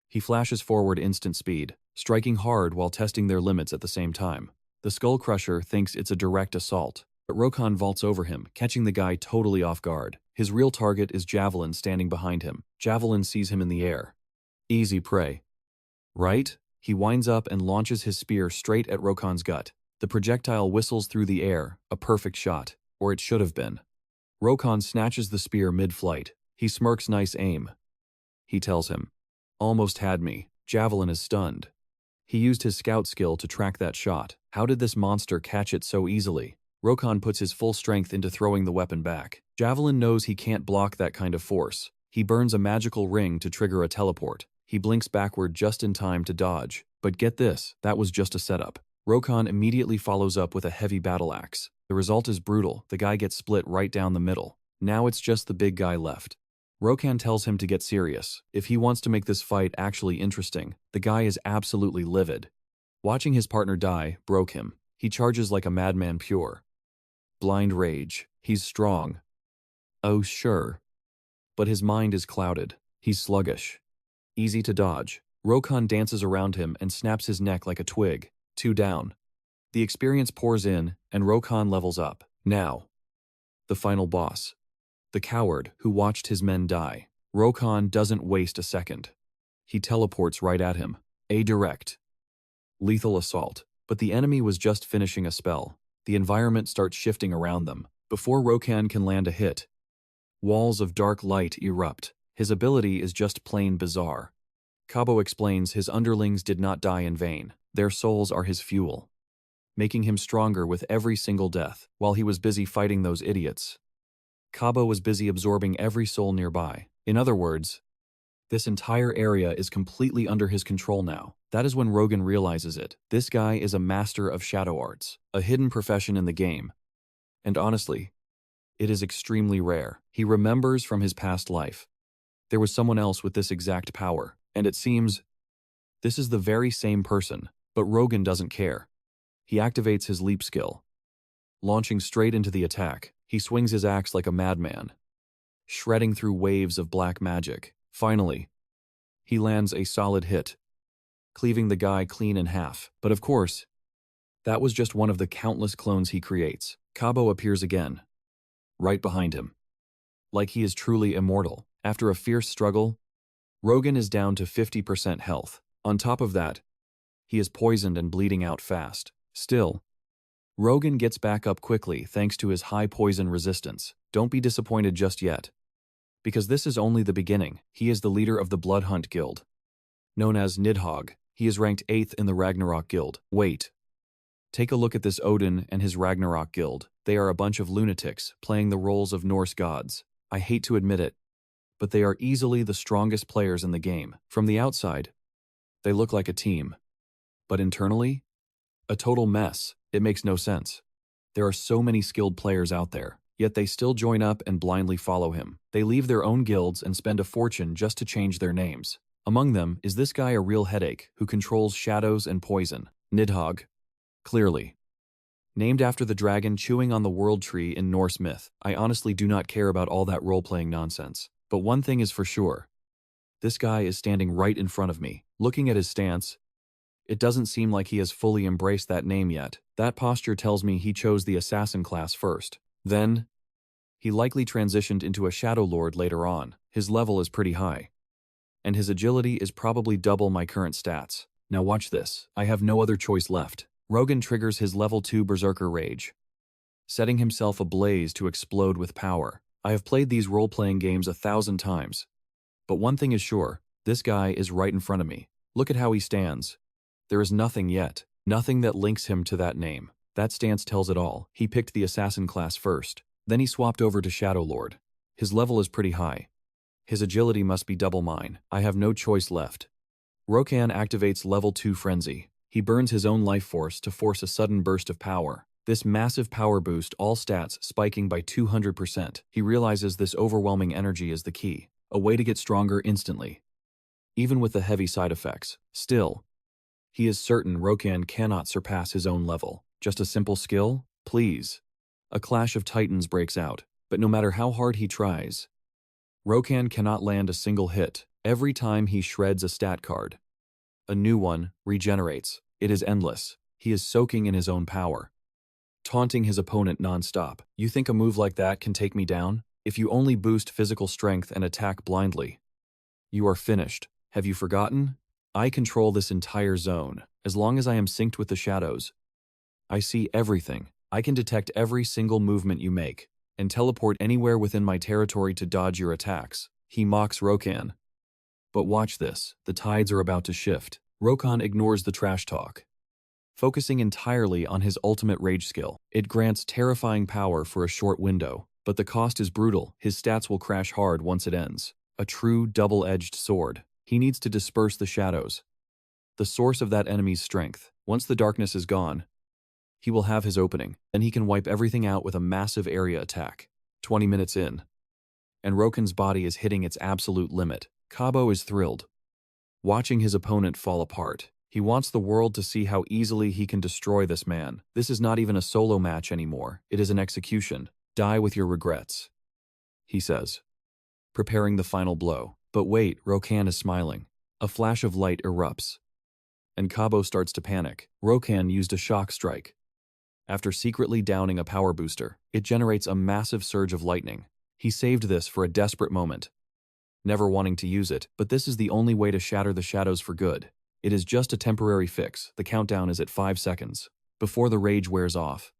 He flashes forward instant speed, striking hard while testing their limits at the same time. The Skull Crusher thinks it's a direct assault, but Rogan vaults over him, catching the guy totally off guard. His real target is Javelin standing behind him. Javelin sees him in the air. Easy prey. Right? He winds up and launches his spear straight at Rogan's gut. The projectile whistles through the air, a perfect shot, or it should have been. Rogan snatches the spear mid-flight. He smirks nice aim. He tells him, almost had me. Javelin is stunned. He used his scout skill to track that shot. How did this monster catch it so easily? Rogan puts his full strength into throwing the weapon back. Javelin knows he can't block that kind of force. He burns a magical ring to trigger a teleport. He blinks backward just in time to dodge. But get this, that was just a setup. Rogan immediately follows up with a heavy battle axe. The result is brutal. The guy gets split right down the middle. Now it's just the big guy left. Rogan tells him to get serious. If he wants to make this fight actually interesting, the guy is absolutely livid. Watching his partner die broke him. He charges like a madman pure. Blind rage. He's strong. Oh sure. But his mind is clouded. He's sluggish. Easy to dodge. Rogan dances around him and snaps his neck like a twig. 2 down. The experience pours in, and Rogan levels up. Now, the final boss. The coward who watched his men die. Rogan doesn't waste a second. He teleports right at him. A direct, lethal assault. But the enemy was just finishing a spell. The environment starts shifting around them. Before Rogan can land a hit, walls of dark light erupt. His ability is just plain bizarre. Kabo explains his underlings did not die in vain. Their souls are his fuel, making him stronger with every single death. While he was busy fighting those idiots, Kabo was busy absorbing every soul nearby. In other words, this entire area is completely under his control now. That is when Rogan realizes it. This guy is a master of shadow arts, a hidden profession in the game. And honestly, it is extremely rare. He remembers from his past life. There was someone else with this exact power, and it seems this is the very same person, but Rogan doesn't care. He activates his leap skill. Launching straight into the attack, he swings his axe like a madman, shredding through waves of black magic. Finally, he lands a solid hit, cleaving the guy clean in half. But of course, that was just one of the countless clones he creates. Kabo appears again, right behind him, like he is truly immortal. After a fierce struggle, Rogan is down to 50% health. On top of that, he is poisoned and bleeding out fast. Still, Rogan gets back up quickly thanks to his high poison resistance. Don't be disappointed just yet, because this is only the beginning. He is the leader of the Blood Hunt Guild, known as Nidhogg. He is ranked 8th in the Ragnarok Guild. Wait, Take a look at this Odin and his Ragnarok guild. They are a bunch of lunatics playing the roles of Norse gods. I hate to admit it, but they are easily the strongest players in the game. From the outside, they look like a team. But internally, a total mess. It makes no sense. There are so many skilled players out there, yet they still join up and blindly follow him. They leave their own guilds and spend a fortune just to change their names. Among them is this guy, a real headache, who controls shadows and poison. Nidhogg. Clearly. Named after the dragon chewing on the world tree in Norse myth. I honestly do not care about all that role-playing nonsense. But one thing is for sure. This guy is standing right in front of me. Looking at his stance, it doesn't seem like he has fully embraced that name yet. That posture tells me he chose the assassin class first. Then, he likely transitioned into a Shadow Lord later on. His level is pretty high. And his agility is probably double my current stats. Now watch this. I have no other choice left. Rogan triggers his level 2 Berserker Rage, setting himself ablaze to explode with power. I have played these role-playing games 1,000 times. But one thing is sure, this guy is right in front of me. Look at how he stands. There is nothing yet. Nothing that links him to that name. That stance tells it all. He picked the assassin class first. Then he swapped over to Shadow Lord. His level is pretty high. His agility must be double mine. I have no choice left. Rogan activates level 2 Frenzy. He burns his own life force to force a sudden burst of power. This massive power boost, all stats spiking by 200%. He realizes this overwhelming energy is the key. A way to get stronger instantly. Even with the heavy side effects. Still, he is certain Rogan cannot surpass his own level. Just a simple skill? Please. A clash of titans breaks out, but no matter how hard he tries, Rogan cannot land a single hit. Every time he shreds a stat card, a new one regenerates. It is endless. He is soaking in his own power, taunting his opponent non-stop. You think a move like that can take me down? If you only boost physical strength and attack blindly, you are finished. Have you forgotten? I control this entire zone. As long as I am synced with the shadows, I see everything. I can detect every single movement you make, and teleport anywhere within my territory to dodge your attacks. He mocks Rogan. But watch this. The tides are about to shift. Rogan ignores the trash talk, focusing entirely on his ultimate rage skill. It grants terrifying power for a short window, but the cost is brutal. His stats will crash hard once it ends. A true double-edged sword. He needs to disperse the shadows, the source of that enemy's strength. Once the darkness is gone, he will have his opening. Then he can wipe everything out with a massive area attack. 20 minutes in, and Rogan's body is hitting its absolute limit. Cabo is thrilled, watching his opponent fall apart. He wants the world to see how easily he can destroy this man. This is not even a solo match anymore. It is an execution. Die with your regrets, he says, preparing the final blow. But wait, Rogan is smiling. A flash of light erupts, and Cabo starts to panic. Rogan used a shock strike. After secretly downing a power booster, it generates a massive surge of lightning. He saved this for a desperate moment, never wanting to use it, but this is the only way to shatter the shadows for good. It is just a temporary fix. The countdown is at 5 seconds. Before the rage wears off,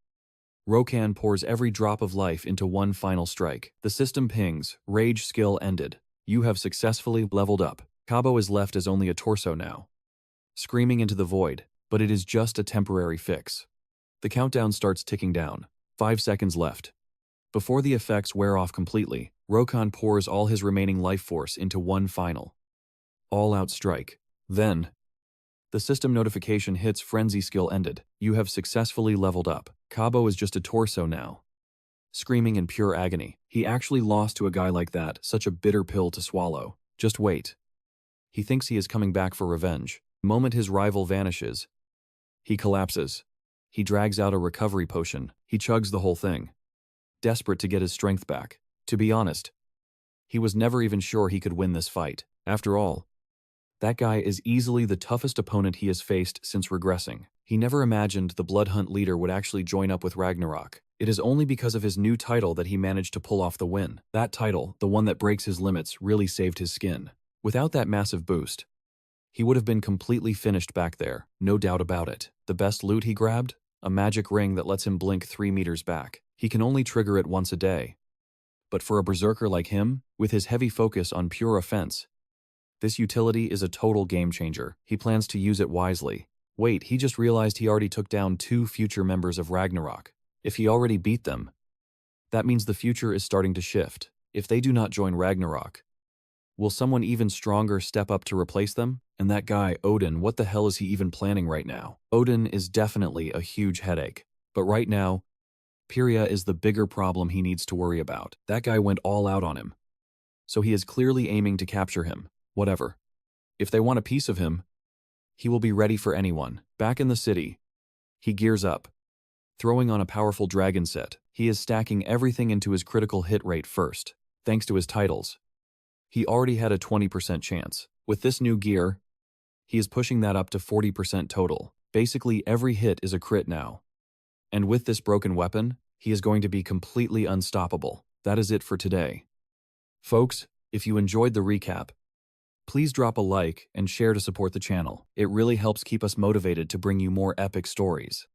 Rogan pours every drop of life into one final strike. The system pings. Rage skill ended. You have successfully leveled up. Cabo is left as only a torso now, screaming into the void, but it is just a temporary fix. The countdown starts ticking down. 5 seconds left. Before the effects wear off completely, Rogan pours all his remaining life force into one final, all-out strike. Then, the system notification hits. Frenzy skill ended. You have successfully leveled up. Cabo is just a torso now, screaming in pure agony. He actually lost to a guy like that, such a bitter pill to swallow. Just wait. He thinks he is coming back for revenge. The moment his rival vanishes, he collapses. He drags out a recovery potion. He chugs the whole thing, desperate to get his strength back. To be honest, he was never even sure he could win this fight. After all, that guy is easily the toughest opponent he has faced since regressing. He never imagined the Blood Hunt leader would actually join up with Ragnarok. It is only because of his new title that he managed to pull off the win. That title, the one that breaks his limits, really saved his skin. Without that massive boost, he would have been completely finished back there, no doubt about it. The best loot he grabbed? A magic ring that lets him blink 3 meters back. He can only trigger it once a day. But for a berserker like him, with his heavy focus on pure offense, this utility is a total game changer. He plans to use it wisely. Wait, he just realized he already took down 2 future members of Ragnarok. If he already beat them, that means the future is starting to shift. If they do not join Ragnarok, will someone even stronger step up to replace them? And that guy, Odin, what the hell is he even planning right now? Odin is definitely a huge headache. But right now, Piria is the bigger problem he needs to worry about. That guy went all out on him. So he is clearly aiming to capture him. Whatever. If they want a piece of him, he will be ready for anyone. Back in the city, he gears up, throwing on a powerful dragon set. He is stacking everything into his critical hit rate first. Thanks to his titles, he already had a 20% chance. With this new gear, he is pushing that up to 40% total. Basically, every hit is a crit now. And with this broken weapon, he is going to be completely unstoppable. That is it for today. Folks, if you enjoyed the recap, please drop a like and share to support the channel. It really helps keep us motivated to bring you more epic stories.